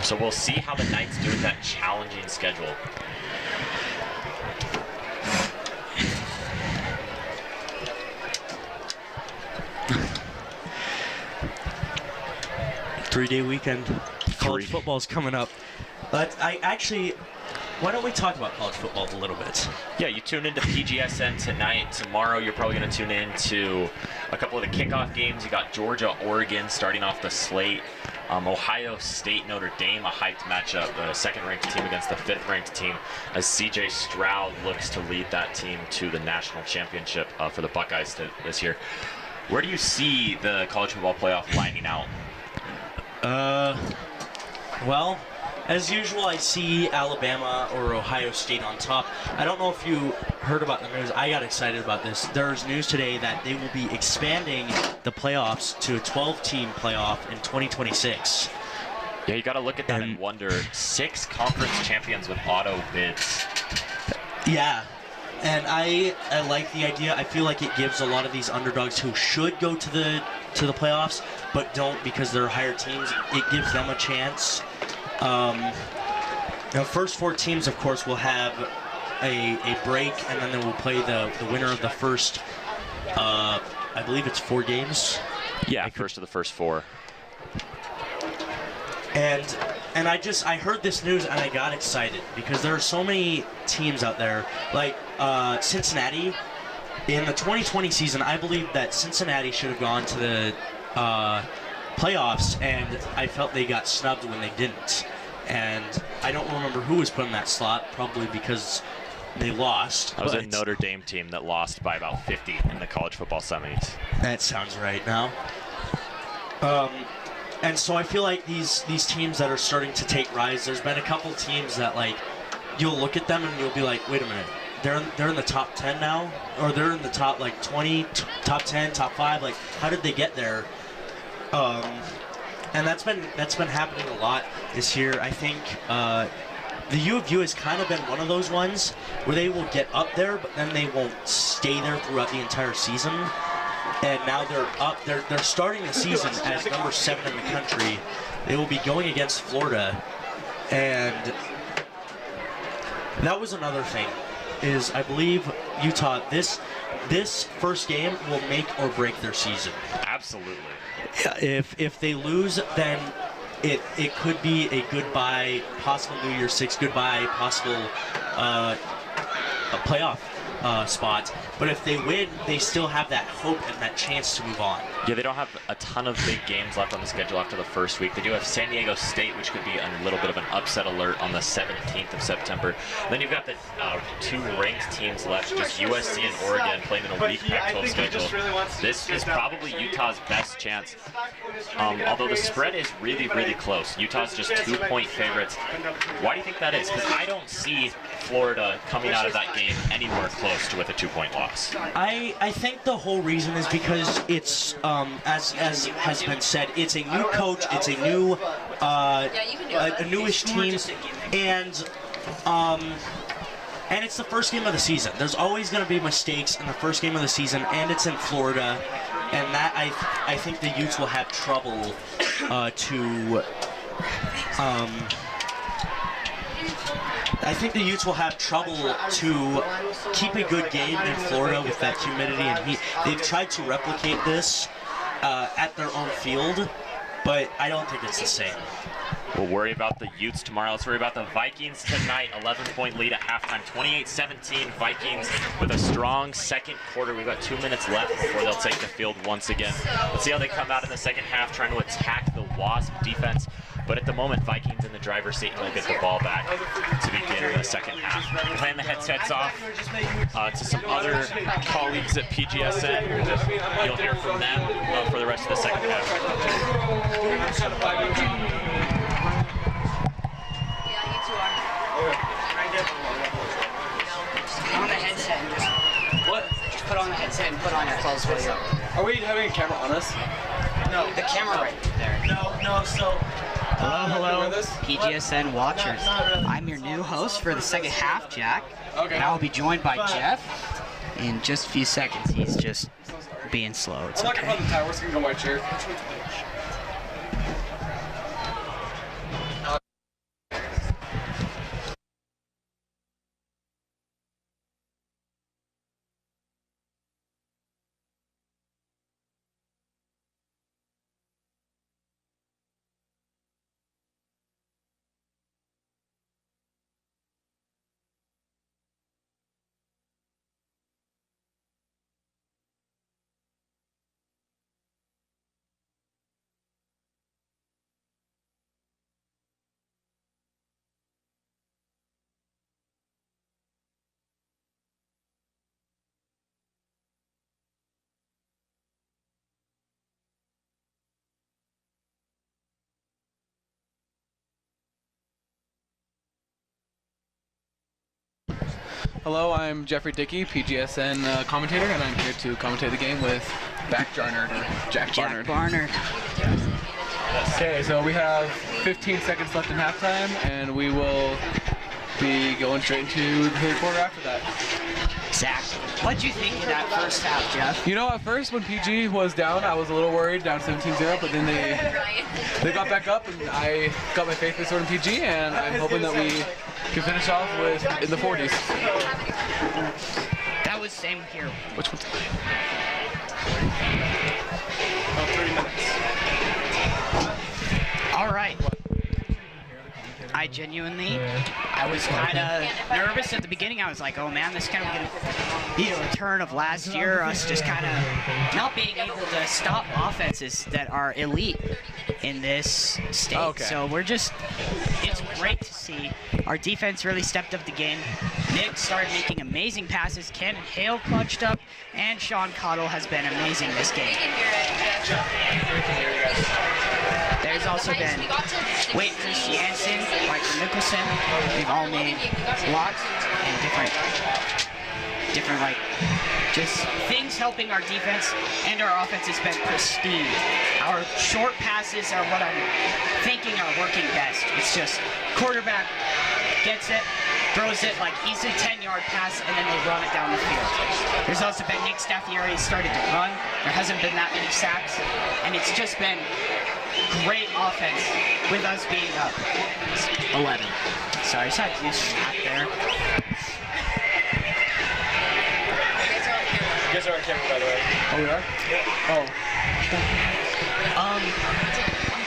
So we'll see how the Knights do with that challenging schedule. Three-day weekend. College football's coming up. But why don't we talk about college football a little bit? Yeah, you tune into PGSN tonight. Tomorrow you're probably going to tune in to a couple of the kickoff games. You got Georgia, Oregon starting off the slate. Ohio State, Notre Dame, a hyped matchup. The second-ranked team against the fifth-ranked team, as C.J. Stroud looks to lead that team to the national championship for the Buckeyes this year. Where do you see the college football playoff lining out? Well, as usual, I see Alabama or Ohio State on top. I don't know if you heard about the news. I got excited about this. There's news today that they will be expanding the playoffs to a 12-team playoff in 2026. Yeah, you got to look at that and wonder, 6 conference champions with auto bids. Yeah, and I like the idea. I feel like it gives a lot of these underdogs who should go to the playoffs but don't because they're higher teams. It gives them a chance. The first 4 teams, of course, will have a break, and then they will play the winner of the first, I believe it's 4 games. Yeah, first of the first 4. And I heard this news and I got excited because there are so many teams out there, like Cincinnati. In the 2020 season, I believe that Cincinnati should have gone to the playoffs, and I felt they got snubbed when they didn't. And I don't remember who was put in that slot, probably because they lost. That was a Notre Dame team that lost by about 50 in the college football semis. That sounds right now. And so I feel like these teams that are starting to take rise, there's been a couple teams that, like, you'll look at them and you'll be like, wait a minute, they're in the top 10 now? Or they're in the top, like, 20, top 10, top 5? Like, how did they get there? And that's been happening a lot this year. I think the U of U has kind of been one of those ones where they will get up there, but then they won't stay there throughout the entire season. And now they're up. They're starting the season as number 7 in the country. They will be going against Florida, and that was another thing. Is I believe Utah this first game will make or break their season. Absolutely. If they lose, then it could be a goodbye, possible New Year's Six goodbye, possible a playoff spot. But if they win, they still have that hope and that chance to move on. Yeah, they don't have a ton of big games left on the schedule after the first week. They do have San Diego State, which could be a little bit of an upset alert on the 17th of September. Then you've got the 2 ranked teams left, just USC and Oregon playing in a weak Pac-12 schedule. This is probably Utah's best chance. Although the spread is really, really close. Utah's just 2-point favorites. Why do you think that is? Because I don't see Florida coming out of that game anywhere close to with a 2-point loss. I think the whole reason is because it's as has been said, it's a new coach, it's a new a newish team, and it's the first game of the season. There's always going to be mistakes in the first game of the season, and it's in Florida, and that I think the Utes will have trouble I think the Utes will have trouble to keep a good game in Florida with that humidity and heat. They've tried to replicate this at their own field, but I don't think it's the same. We'll worry about the Utes tomorrow. Let's worry about the Vikings tonight. 11-point lead at halftime. 28-17 Vikings with a strong second quarter. We've got 2 minutes left before they'll take the field once again. Let's see how they come out in the second half, trying to attack the Wasp defense. But at the moment, Vikings in the driver's seat, and they'll get the ball back to begin the second half. Playing the headsets off to some other colleagues at PGSN. You'll hear from them for the rest of the second half. Put on the headset and just... What? Just put on the headset and put on your clothes while you're... Are we having a camera on us? No. The camera right there. No, so... Hello, PGSN watchers. I'm your new host for the second half, Jack. Okay. And I will be joined by Jeff in just a few seconds. He's just being slow. It's I'm not okay. gonna run the tower, so you can go white chair. Hello, I'm Jeffrey Dickey, PGSN commentator, and I'm here to commentate the game with Jack Barnard. Okay, so we have 15 seconds left in halftime, and we will be going straight into the third quarter after that. Exactly. What'd you think of that first half, Jeff? You know, at first when PG was down, I was a little worried, down 17-0, but then they got back up, and I got my faith restored in PG, and I'm hoping that we can finish off with in the 40s. That was same here. Which one? About 30 minutes. All right. I genuinely, I was kind of nervous at the beginning. I was like, oh man, this is kind of going to be a return of last year, us just kind of not being able to stop offenses that are elite in this state. Okay. So it's great to see. Our defense really stepped up the game. Nick started making amazing passes. Ken and Hale clutched up, and Sean Cottle has been amazing this game. There's also been Wade Christiansen, Michael Nicholson. We've all made blocks and different like just things helping our defense, and our offense has been pristine. Our short passes are what I'm thinking are working best. It's just quarterback gets it, throws it like easy 10-yard pass, and then they run it down the field. There's also been Nick Staffieri started to run. There hasn't been that many sacks, and it's just been great offense with us being up 11. Sorry, I just had to do snap there. You guys are on camera, by the way. Oh, we are? Yeah. Oh.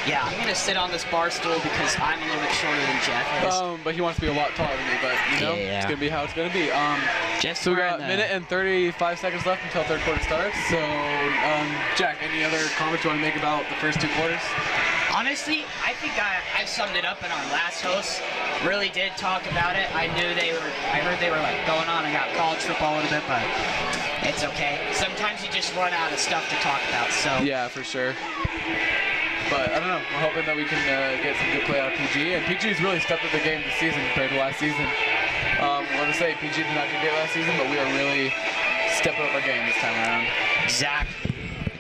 Yeah, I'm gonna sit on this bar stool because I'm a little bit shorter than Jeff is. But he wants to be a lot taller than me, but you know, Yeah. it's gonna be how it's gonna be. Just So we we're got in a the- minute and 35 seconds left until third quarter starts. So, Jack, any other comments you want to make about the first 2 quarters? Honestly, I think I summed it up in our last host. Really did talk about it. I heard they were like going on about college football a little bit, but it's okay. Sometimes you just run out of stuff to talk about. So Yeah, for sure. But I don't know. We're hoping that we can get some good play out of PG. And PG's really stepped up the game this season compared to last season. I want to say PG did not do great last season, but we are really stepping up our game this time around. exactly.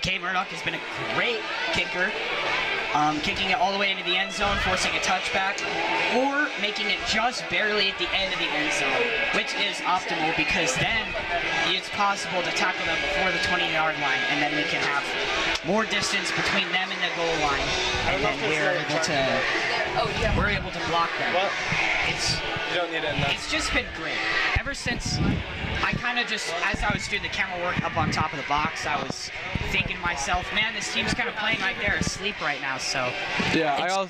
K. Murdoch has been a great kicker. Kicking it all the way into the end zone, forcing a touchback, or making it just barely at the end of the end zone, which is optimal because then it's possible to tackle them before the 20-yard line, and then we can have more distance between them and the goal line, and then we're able to block them. You don't need it enough. It's just been great. Ever since I kind of just, as I was doing the camera work up on top of the box, I was thinking to myself, man, this team's kind of playing like they're asleep right now, so. Yeah, I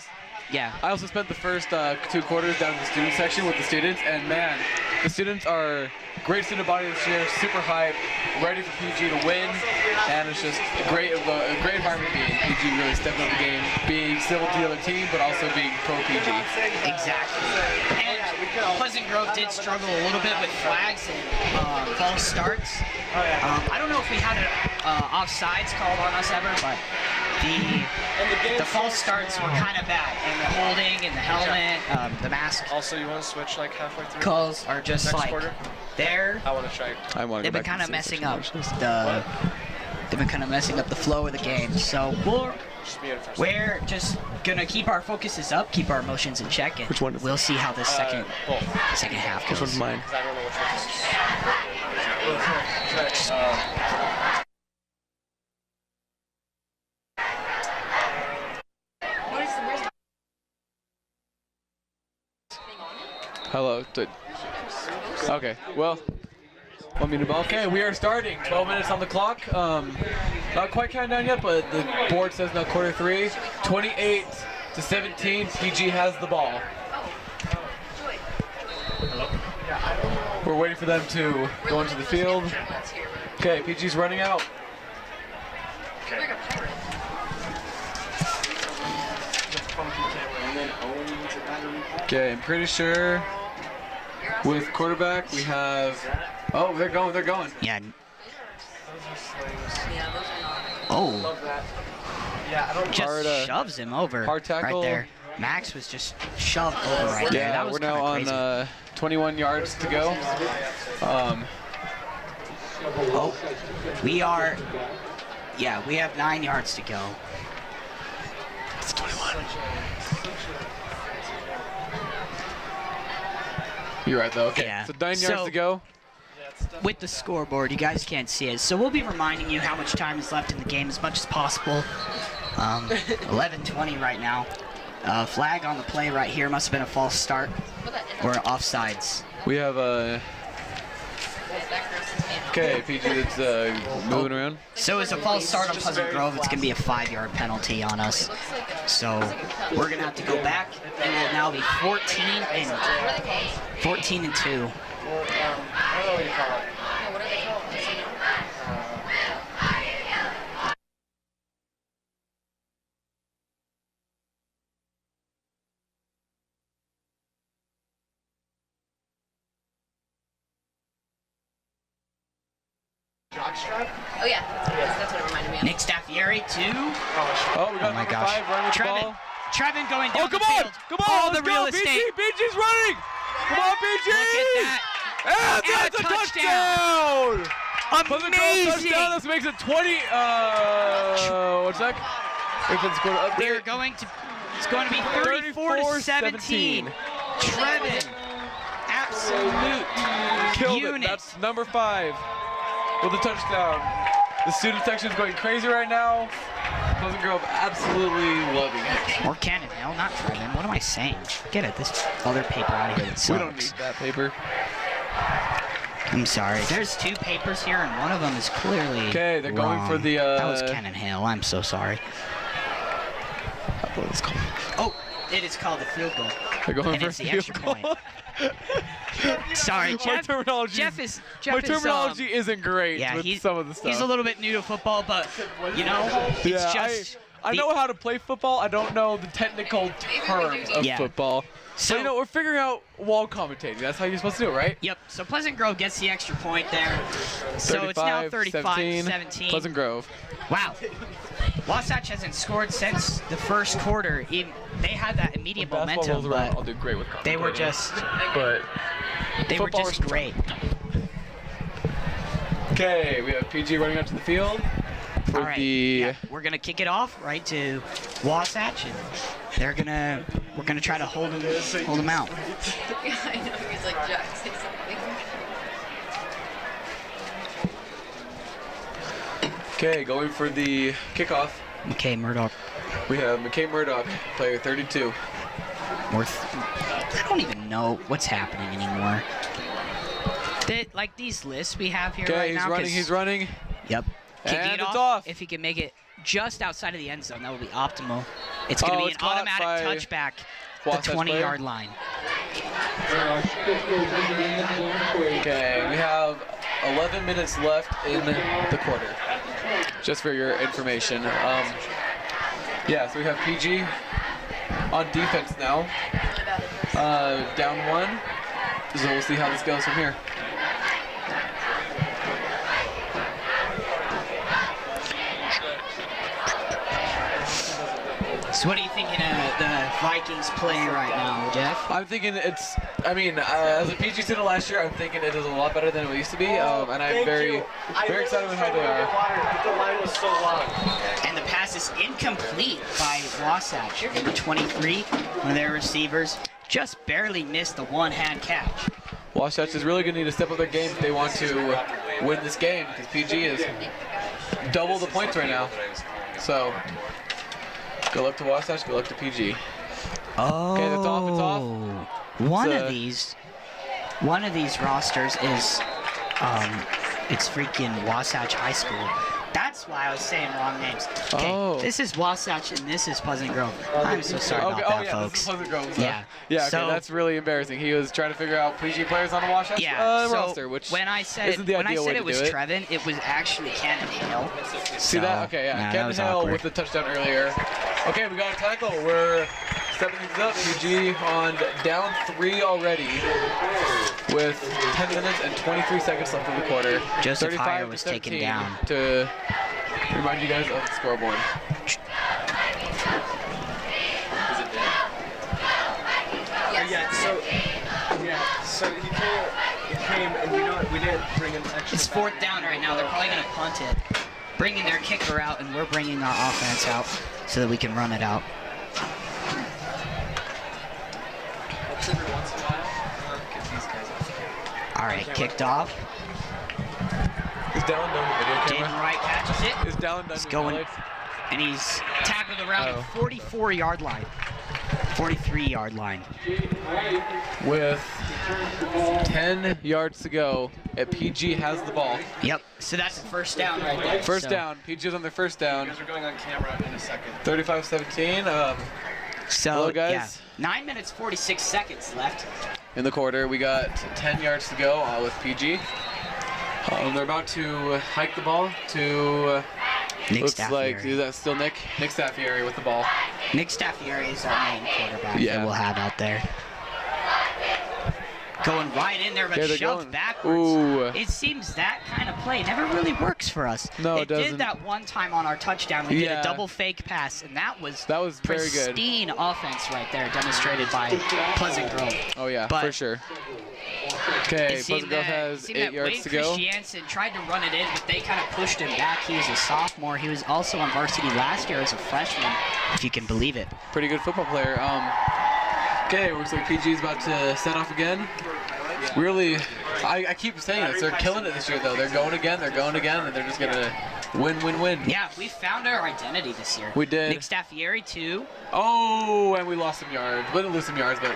Yeah. also spent the first 2 quarters down in the student section with the students, and man, the students are great student body this year, super hype, ready for PG to win, and it's just a great environment to be in. PG really stepping up the game, being civil to the other team, but also being pro PG. Exactly. And Pleasant Grove did struggle a little bit with flags and false starts. I don't know if we had an offsides called on us ever, but the false starts were kind of bad, and the holding and the helmet, the mask Also, you want to switch like halfway through? calls are just Next like quarter? there. I want to try. They've been kind of messing up the flow of the game. So we're just gonna keep our focuses up, keep our emotions in check, and Which one is we'll see how this second half goes. Which one's mine? I don't know which one this is. Hello. Okay, well, okay, we are starting. 12 minutes on the clock. Not quite counting down yet, but the board says now quarter 3. 28-17, PG has the ball. We're waiting for them to go into the field. Okay, PG's running out. Okay, I'm pretty sure with quarterback we have. Oh, they're going. Yeah. Oh. Just shoves him over hard tackle. right there. Max was just shoved over right there. Yeah, That was we're now crazy. on 21 yards to go. We are. Yeah, we have 9 yards to go. It's 21. You're right though. Okay, Yeah. so 9 yards to go. With the scoreboard, you guys can't see it, so we'll be reminding you how much time is left in the game as much as possible. 11:20 right now. Flag on the play right here. Must have been a false start or offsides. We have Okay, PG is moving around. So as a false start on Pleasant Grove, it's going to be a 5-yard penalty on us. So we're going to have to go back. It will now be 14 and 2. Oh yeah, that's what it reminded me of. Nick Staffieri to Oh, we got number 5 running with the ball. Trevin going down Oh, come the on! field. Come on! All Let's the real go, estate. BG's running! Come on, BG! Look at that. And And that's a a touchdown! Pleasant Grove Amazing. touchdown. This makes it 20. What's that? Wait for the score to update. They're going to. It's going to be 34-17. Trevin, absolute Killed unit. it. That's number 5 with a touchdown. The student section is going crazy right now. Pleasant Grove absolutely loving it. Or Cannon Hill, not Trevin. What am I saying? Get it. This other paper out of here that sucks. We don't need that paper. I'm sorry. There's 2 papers here, and one of them is clearly Okay, they're going wrong. for the. That was Cannon Hill. I'm so sorry. What is it called? Oh, it is called a field goal. They're going And for it's a the field extra goal. point. Sorry, My Jeff. terminology. Jeff is. My terminology isn't great Yeah, with some of the stuff. he's a little bit new to football, but you know, it's Yeah, just. I know how to play football. I don't know the technical terms of Yeah. football. So But, you know, we're figuring out wall commentating. That's how you're supposed to do it, right? Yep. So Pleasant Grove gets the extra point there. So it's now 35-17. Pleasant Grove. Wow. Wasatch hasn't scored since the first quarter. Even they had that immediate When basketball momentum, rolls around, I'll but do great with commentating. they were just But football is great. Okay, we have PG running out to the field. For All right. the Yeah, we're gonna kick it off right to Wasatch, and we're gonna try to hold them out. Yeah, I know. He's like, Jack, say something. Okay, going for the kickoff. McKay Murdoch. We have McKay Murdoch, player 32. I don't even know what's happening anymore. Like these lists we have here right now. Okay, he's running. Yep. Kicking And it it's off. off. If he can make it just outside of the end zone, that would be optimal. It's going to be it's an caught automatic by touchback, the Wasatch 20-yard line. Okay, we have 11 minutes left in the quarter. Just for your information. Yeah, so we have PG on defense now. Down 1. So we'll see how this goes from here. So what are you thinking of the Vikings playing right now, Jeff? I'm thinking as a PG student last year, I'm thinking it is a lot better than it used to be, and I'm very excited with how they are. The line was so long. And the pass is incomplete by Wasatch. Number 23, one of their receivers, just barely missed the one-hand catch. Wasatch is really going to need to step up their game if they want to win this game, because PG is double the points right now. So, good luck to Wasatch, good luck to PG. Oh. Okay, that's off, it's off. One of these rosters is, it's freaking Wasatch High School. That's why I was saying wrong names. Okay, Oh. this is Wasatch and this is Pleasant Grove. I'm so sorry about that, yeah, folks. this is Pleasant Grove. So. Yeah. Yeah, okay, So- that's really embarrassing. He was trying to figure out PG players on the Wasatch Yeah, so roster, which when I said isn't the ideal way it to was do it. Trevin, it was actually Cannon Hill. See that? Okay, yeah. that Ken was Hill awkward. with the touchdown earlier. Okay, we got a tackle. We're stepping things up. PG on down 3 already with 10 minutes and 23 seconds left in the quarter. Joseph 35 Heyer to was taken 17 down. To remind you guys of the scoreboard. So he came, and you know what? We didn't bring an extra. It's 4th down right now. They're probably going to punt it, bringing their kicker out, and we're bringing our offense out so that we can run it out. All right, kicked off. Is Dallin done with video Jaden camera? Wright catches it. Is Dallin done He's with going, highlights? and he's tackled around the 44-yard line. 43-yard line. With 10 yards to go. And PG has the ball. Yep. So that's a first down right there. First down. PG's on their first down. You guys are going on camera in a second. 35-17. So, hello, guys. yeah, 9 minutes, 46 seconds left. In the quarter, we got 10 yards to go with PG. They're about to hike the ball to, Nick looks Staffieri. like, is that still Nick? Nick Staffieri with the ball. Nick Staffieri is our main quarterback Yeah. that we'll have out there. Going right in there, but Yeah, they're shoved going. backwards. Ooh. It seems that kind of play never really works for us. No, it did doesn't. that one time on our touchdown. We did Yeah. a double fake pass, and that was very good. pristine offense right there, demonstrated by Pleasant Grove. Oh, yeah, But for sure. Okay, It seemed Pleasant Grove that, has 8 yards Wade to go. Christiansen tried to run it in, but they kind of pushed him back. He was a sophomore. He was also on varsity last year as a freshman, if you can believe it. Pretty good football player. Okay, looks like PG's about to set off again. Really, I keep saying this. They're killing it this year, though. They're going again, and they're just going to win. Yeah, we found our identity this year. We did. Nick Staffieri, too. Oh, and we lost some yards. We didn't lose some yards, but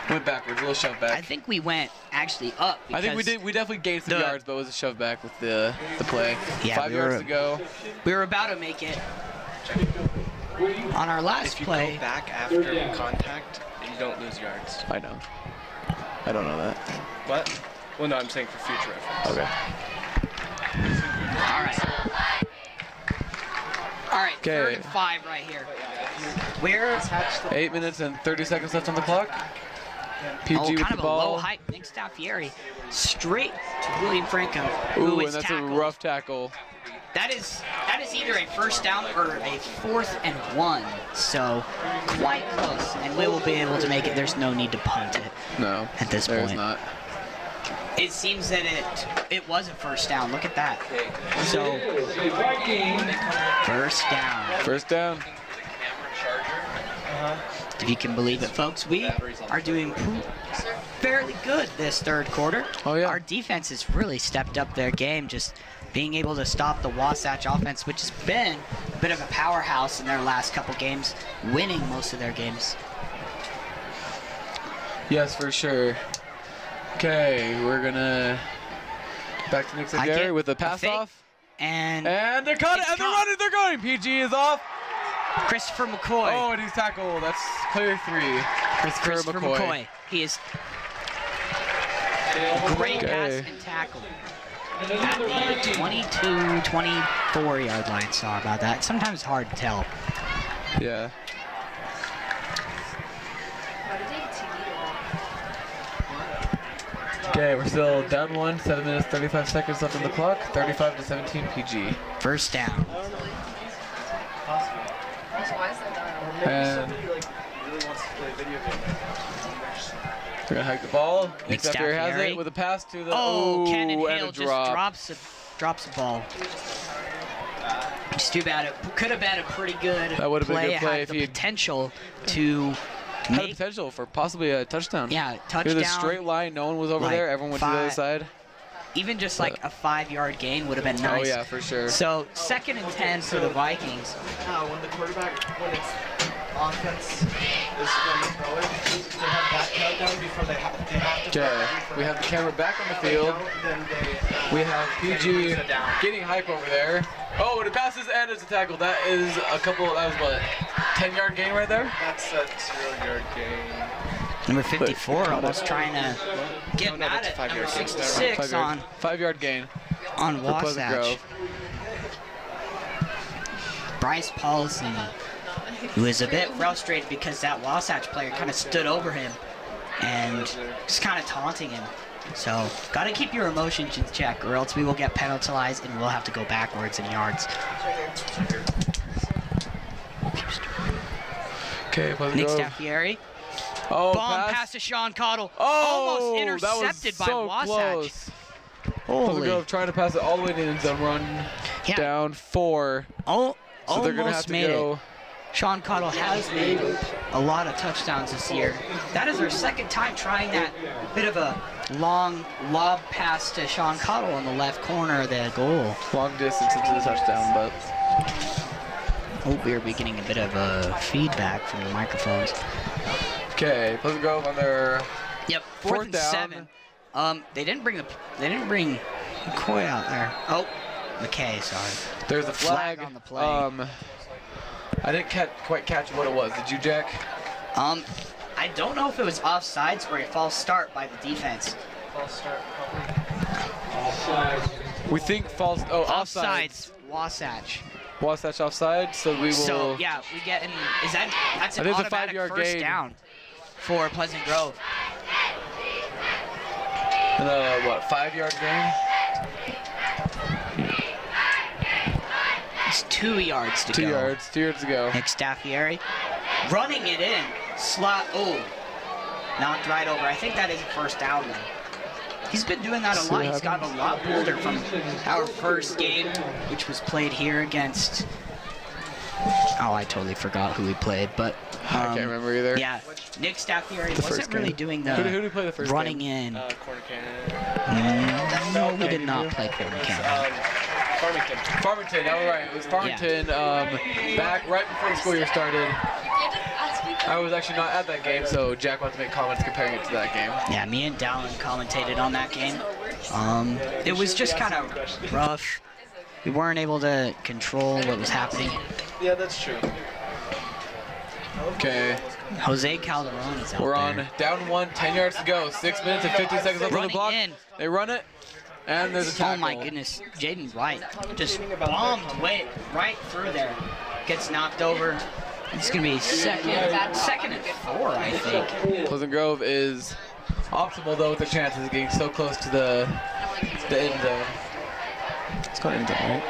went backwards, a little shove back. I think we went actually up. I think we did. We definitely gained some yards, but it was a shove back with the play. Yeah, 5 yards to go. We were about to make it on our last If you play. go back after contact, you don't lose yards. I know. I don't know that. What? Well, no, I'm saying for future reference. Okay. All right. All right, Okay. 3rd and 5 right here. We're 8 minutes and 30 seconds left on the clock. PG with kind the of a ball. low height. Nick Staffieri straight to William Franco, who Ooh, is and that's tackled. a rough tackle. That is either a first down or a 4th and 1. So quite close, and we will be able to make it. There's no need to punt it. No, At this there's point. not. It seems that it was a first down. Look at that. So first down. First down. If you can believe it, folks, we are doing fairly good this 3rd quarter. Oh, yeah. Our defense has really stepped up their game, just being able to stop the Wasatch offense, which has been a bit of a powerhouse in their last couple games, winning most of their games. Yes, for sure. Okay, we're gonna back to Nick I Staffieri get with the a pass fake, off. And And they're caught it, it's and they're caught. running, they're going. PG is off. Christopher McCoy. Oh, and he's tackled. That's clear 3. Christopher McCoy. He is great pass Okay. and tackle. At the 22, 24 yard line, sorry about that. Sometimes hard to tell. Yeah. Okay, we're still down 1. 7 minutes 35 seconds left on the clock. 35-17 PG. First down. And we're gonna hike the ball. Nick Staffieri has Staffieri. it with a pass to the Cannon and Hale a just drop. drops the ball. It's too bad. It could have been a pretty good That would have been a good play It if had he the potential to had the make, potential for possibly a touchdown. yeah, It was touchdown. a straight line. No one was over like there. Everyone went to the other 5 side. Even just like a 5-yard gain would have been nice. Oh yeah, for sure. So 2nd and 10 for the Vikings. When the quarterback, when it's offense is going to throw it, they have that countdown before they have to. Okay, we have the camera back on the field. We have PG getting hype over there. Oh, and it passes and it's a tackle. That is a couple. That was what, 10-yard gain right there. That's a 0-yard gain. Number 54 almost trying to get no, mad that's a at 5 number yard gain. 66 on 5-yard gain on for Pleasant Wasatch. Grove. Bryce Paulson, who is a bit frustrated because that Wasatch player kind of stood over him and was kind of taunting him. So, got to keep your emotions in check, or else we will get penalized and we'll have to go backwards in yards. Okay, Pleasant Nick Grove. Staffieri. Oh, Bomb pass to Sean Cottle. Oh, Almost intercepted that was by so Wasatch. close. Pleasant Holy. Grove trying to pass it all the way to the end zone, run Yeah. down 4. Oh, So they're gonna have almost to made go. it. Sean Cottle has made a lot of touchdowns this year. That is our 2nd time trying that bit of a long lob pass to Sean Cottle in the left corner of the goal. Long distance into the touchdown, but Oh, we're getting a bit of feedback from the microphones. okay. Pleasant Grove on their Yep, fourth and down. 7. They didn't bring McCoy out there. Oh, McKay, sorry. There's a flag on the play. I didn't quite catch what it was. Did you, Jack? I don't know if it was offsides or a false start by the defense. False start, probably. We think false. Oh, Offsides, Wasatch. Wasatch offside. So we will. So yeah, we get an. That's an I think it's a automatic 5-yard first gain. down for Pleasant Grove. What? 5-yard gain. It's 2 yards to 2 go. yards. 2 yards to go. Nick Staffieri running it in. Slot. Oh, knocked right over. I think that is a first down though. He's been doing that a lot. He's gotten a lot bolder from our first game, which was played here against. Oh, I totally forgot who we played, but I can't remember either. yeah, Nick Staffieri The wasn't first really game. doing the Who did we play the first running game? in. Corner cannon. No, we did not play corner cannon. Farmington. Farmington. That was right. It was Farmington. Back right before the school year started. I was actually not at that game, so Jack wants to make comments comparing it to that game. Yeah, me and Dallin commentated on that game. It was just kind of rough. We weren't able to control what was happening. Yeah, that's true. Okay. Jose Calderon is out We're there. on down 1, 10 yards to go. 6 minutes and 50 seconds left on the Running clock. in. They run it, and there's a tackle. Oh my goodness, Jaden Wright just bombed way right through there. Gets knocked over. It's gonna be second and 4, I think. Pleasant Grove is optimal though with the chances of getting so close to the end zone. It's called end zone, right?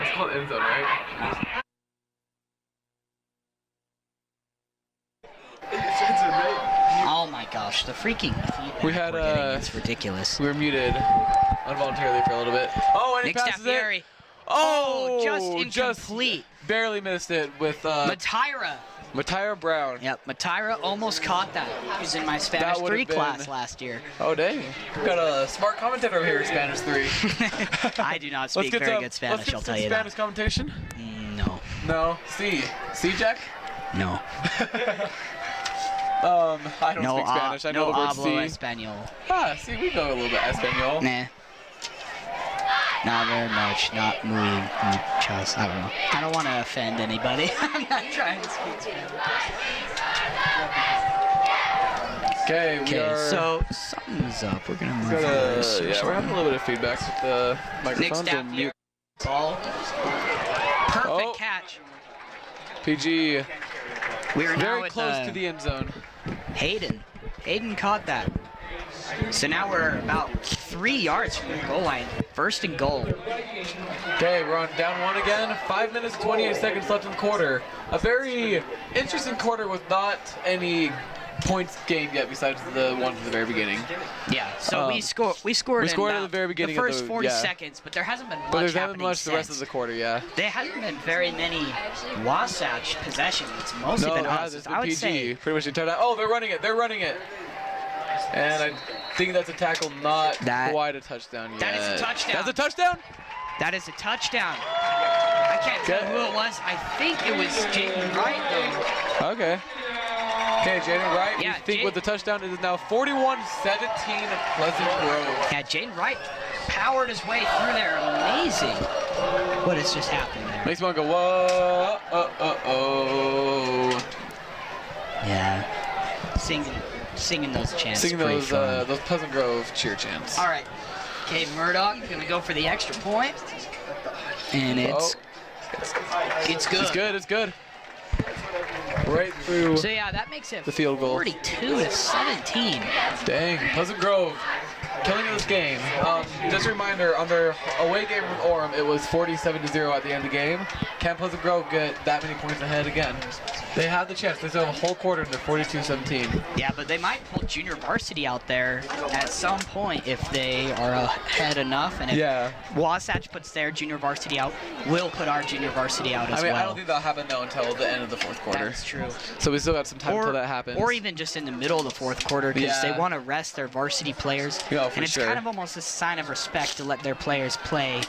It's called end zone, right? Oh my gosh, the freaking feedback We had we're getting, it's ridiculous. We were muted involuntarily for a little bit. Oh, and he Nick passes Staffieri. it. Oh, just incomplete. Barely missed it with Matyra Brown. Yep, Matyra almost caught that. He was in my Spanish 3 class last year. Oh, dang. We've got a smart commentator over here in Spanish 3. I do not speak very good Spanish, I'll tell you that. Spanish commentation? No. No. See, Jack? No. I don't speak Spanish. I know the word hablo sí. español. Ah, see, we know a little bit Espanol. Nah. Not very much. Not muy muchas. I don't know. I don't want to offend anybody. I'm not trying to speak Spanish. Okay, we are. So something's up. We're gonna move yeah, we're having a little bit of feedback with the Nick microphones. And mute. Ball. Perfect catch. PG. We are now Very at close to the end zone. Hayden caught that. So now we're about 3 yards from the goal line. First and goal. Okay, we're on down 1 again. 5 minutes, 28 seconds left in the quarter. A very interesting quarter with not any points gained yet besides the one from the very beginning. Yeah, so we scored at the very beginning the first of the 40 seconds, but there hasn't been much But there happening hasn't much since. the rest of the quarter, yeah. There hasn't been very many Wasatch possessions. It's mostly been us. It's I would PG. say Pretty much the entire time. Oh, they're running it. And I think that's a tackle, not quite a touchdown yet. That is a touchdown. That's a touchdown? That is a touchdown. I can't tell who it was. I think it was Jaden Wright, though. Okay. Okay, Jaden Wright, Yeah, we think with the touchdown, it is now 41-17 Pleasant Grove. Yeah, Jaden Wright powered his way through there. Amazing. What has just happened there? Makes me want to go, whoa, oh. Yeah. Singing those chants. Singing pretty those fun. Pleasant Grove cheer chants. All right. Okay, Murdoch gonna go for the extra point, and it's good. It's good. Right through. So yeah, that makes it the field goal. 42-17. Dang, Pleasant Grove killing this game. Just a reminder, on their away game with Orem, it was 47-0 at the end of the game. Can Pleasant Grove get that many points ahead again? They have the chance. They still have a whole quarter into 42-17. Yeah, but they might pull junior varsity out there at some point if they are ahead enough. And if Wasatch puts their junior varsity out, we'll put our junior varsity out as well. I don't think that'll happen though until the end of the fourth quarter. That's true. So we still got some time until that happens. Or even just in the middle of the fourth quarter, because they want to rest their varsity players. Yeah, for and it's sure. kind of almost a sign of respect to let their players play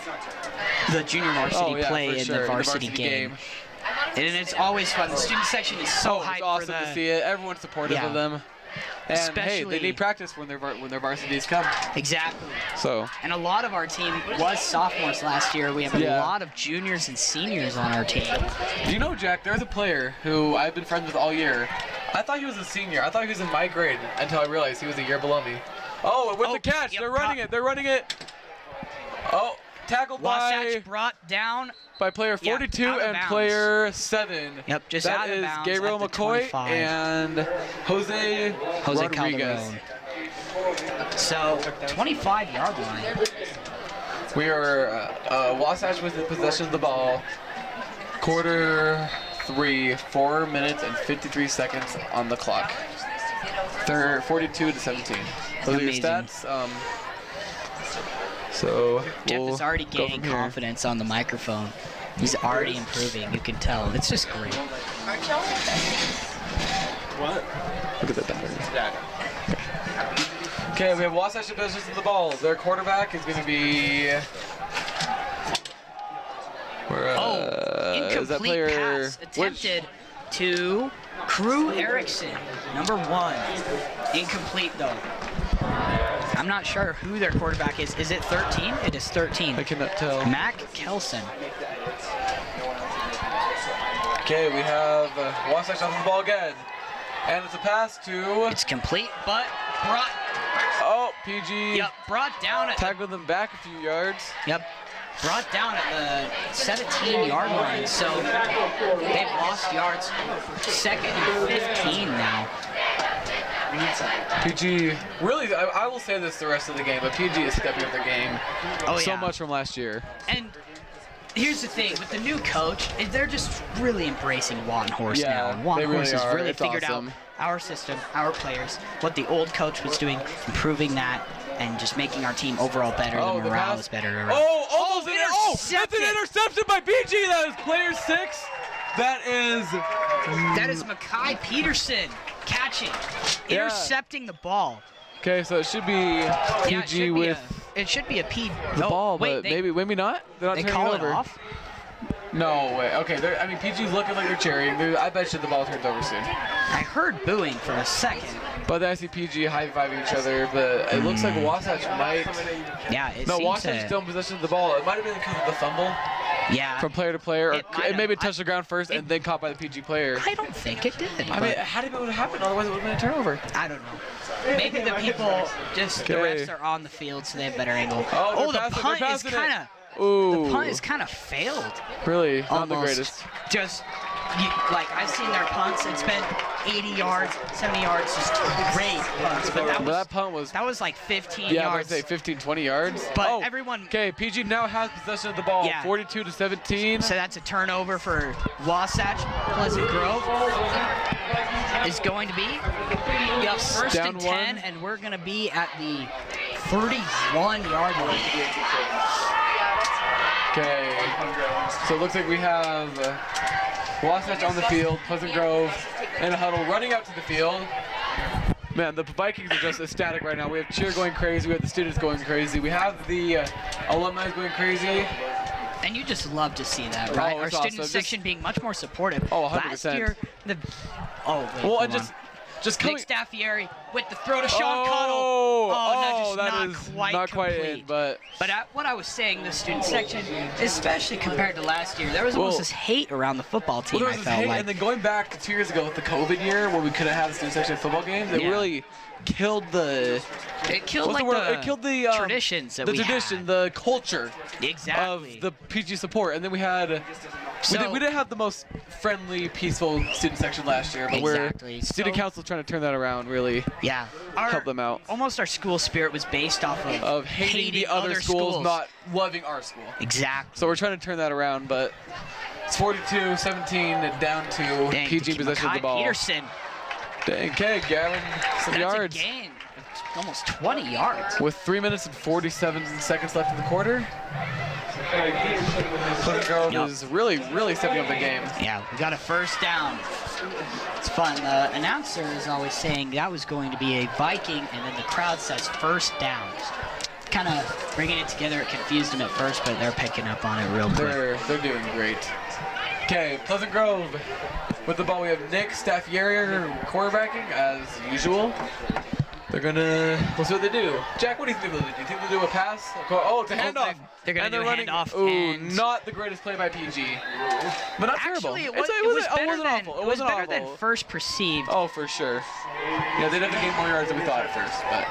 the junior varsity play in the varsity game. And it's always fun. The student section is so hyped it's awesome for the, to see it. Everyone's supportive of them. And hey, Especially- they need practice when their varsities come. Exactly. So. And a lot of our team was sophomores last year. We have a lot of juniors and seniors on our team. Do you know, Jack, there's a player who I've been friends with all year. I thought he was a senior. I thought he was in my grade until I realized he was a year below me. Oh, with the catch. They're running it. They're running it. Oh, tackled Wasatch brought down by player 42 and player 7. Yep, just that out of is bounds Gabriel at the McCoy 25. and Jose Rodriguez. Calderon. So, 25-yard line. We are Wasatch was in possession of the ball. Quarter 3, 4 minutes and 53 seconds on the clock. 42-17. Those are your stats. So Jeff is already gaining confidence on the microphone. He's already improving. You can tell. It's just great. What? Look at that battery. Okay, we have Wasatch in possession of the ball. Their quarterback is going to be. Incomplete is that player pass attempted to Crew Erickson, number 1. Incomplete though. I'm not sure who their quarterback is. Is it 13? It is 13. I cannot tell. Mac Kelson. Okay, we have Wasatch on the ball again. And it's a pass to... It's complete, but brought... Oh, PG. Yep, brought down at... Tackled them back a few yards. Yep. Brought down at the 17-yard line, so they've lost yards. 2nd and 15 now. PG, really, I will say this the rest of the game, but PG is stepping up their game so much from last year. And here's the thing, with the new coach, they're just really embracing Wattenhorst now. And Wattenhorst has really figured out our system, our players, what the old coach was doing, improving that, and just making our team overall better. The morale is better. Oh, almost in there. Oh, that's an interception by PG. That is player 6. That is Makai Peterson catching, intercepting the ball. Okay, so it should be PG with it should be a P. The ball, but maybe not. They're not they turning call it over. It off? No way. Okay, I mean PG's looking like they're cheering. I bet you the ball turns over soon. I heard booing for a second. But then I see PG high-fiving each other, but it looks like Wasatch might. Yeah, it No, seems Wasatch still in possession of the ball. It might have been because of the fumble. Yeah. From player to player, or it maybe touched the ground first and then caught by the PG player. I don't think it did. I mean, how did it would have happened? Otherwise, it would have been a turnover. I don't know. Maybe the people just the refs are on the field, so they have better angle. Oh, the punt is kind of. Ooh. The punt is kind of failed. Really? Not Almost. the greatest. Just, like, I've seen their punts. It's been 80 yards, 70 yards, just great punts. But that punt was... That was like 15 yards. Yeah, I would say 15, 20 yards. But everyone... Okay, PG now has possession of the ball, 42-17. So that's a turnover for Wasatch. Pleasant Grove is going to be first and 10, and we're going to be at the 31-yard line. Okay, so it looks like we have Wasatch on the field, Pleasant Grove in a huddle, running out to the field. Man, the Vikings are just ecstatic right now. We have cheer going crazy, we have the students going crazy, we have the alumni going crazy. And you just love to see that, right? Our student section being much more supportive. Oh, 100%. Last year, just coming. Nick Staffieri with the throw to Sean Connell. That is not quite in, but what I was saying, the student section, especially compared to last year, there was almost this hate around the football team. Well, there was this hate, and then going back to 2 years ago with the COVID year, where we could have had a student section football game, it really killed the. It killed the traditions that the tradition, the culture of the PG support, and then we had. We didn't have the most friendly, peaceful student section last year, but student council trying to turn that around, really. Yeah. Help them out. Almost our school spirit was based off of hating the other schools, not loving our school. Exactly. So we're trying to turn that around, but it's 42-17 down to PG possession of the ball. Peterson. Okay, Gavin, some yards. That's a gain. Almost 20 yards. With 3 minutes and 47 seconds left in the quarter. Pleasant Grove is really stepping up the game. Yeah, we got a first down. It's fun. The announcer is always saying that was going to be a Viking, and then the crowd says first down. Kind of bringing it together. It confused them at first, but they're picking up on it real quick. They're doing great. Okay, Pleasant Grove with the ball. We have Nick Staffieri quarterbacking as usual. They're gonna. We'll see what they do. Jack, what do you think they'll do? Do you think they'll do a pass? Oh, it's a handoff. They're gonna do a handoff. Ooh, not the greatest play by PG, but not terrible. Actually, it wasn't better awful. than first perceived. Oh, for sure. Yeah, they'd have to gain more yards than we thought at first, but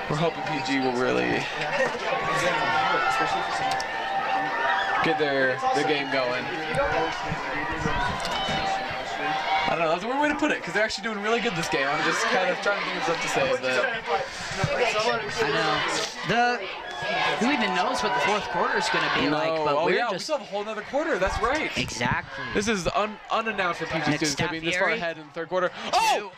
we're hoping PG will really get their game going. I don't know, that's a weird way to put it, because they're actually doing really good this game. I'm just kind of trying to think of stuff to say, but... I know. Who even knows what the fourth quarter is going to be like, but we still have a whole nother quarter, that's right. Exactly. This is unannounced for PG students to be this far ahead in the third quarter. Oh,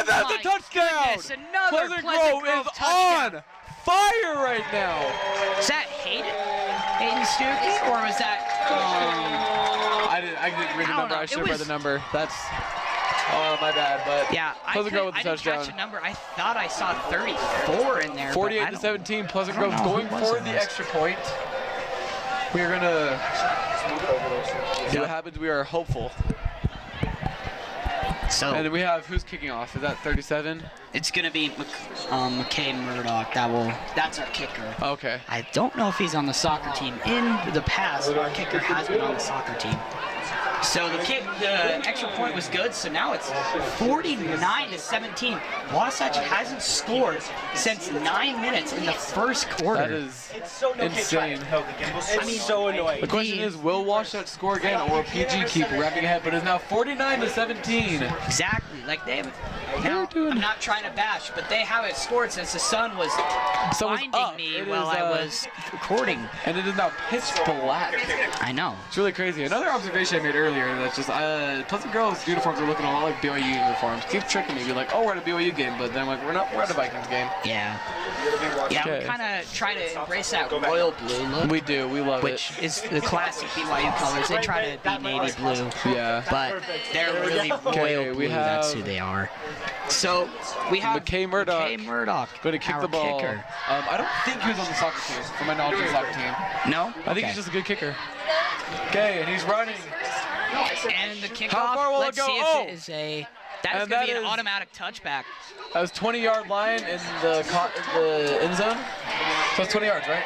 that's a touchdown! Goodness, another Pleasant Grove is touchdown. on fire right now. Is that Hayden Stuckey, or was that... I didn't read the number. I should have read the number. That's... Oh, my bad, but yeah, Pleasant Grove with the touchdown. Catch a number. I thought I saw 34 in there. 48-17. Pleasant Grove going for the extra point. We're gonna see what happens. We are hopeful. So, and then we have who's kicking off? Is that 37? It's gonna be McKay Murdoch. That's our kicker. Okay. I don't know if he's on the soccer team. In the past, our kicker has been on the soccer team. So the extra point was good, so now it's 49-17. Wasatch hasn't scored since 9 minutes in the first quarter. That is insane. I mean, so annoying. The question is, will Wasatch score again, or will PG keep ramping ahead? But it's now 49-17. Exactly. Like they have. Now, I'm not trying to bash, but they haven't scored since the sun was blinding me while I was recording. And it is now pitch black. I know. It's really crazy. Another observation I made earlier, that's just, Pleasant Grove's uniforms are looking a lot like BYU uniforms. Keep tricking me, be like, oh, we're at a BYU game, but then I'm like, we're at a Vikings game. Yeah. Yeah, we kind of try to embrace that royal blue look. We do, we love it. Which is the classic BYU colors. They try to be navy blue. Yeah. But they're really royal blue, that's who they are. So, we have McKay Murdoch going to kick the ball. Kicker. I don't think he was on the soccer team, from my knowledge of the soccer team. No? I think he's just a good kicker. Okay, and he's running. And the kickoff, how far will it go? See if it is a... That's going to be an automatic touchback. That was 20-yard line in the end zone. So it's 20 yards, right?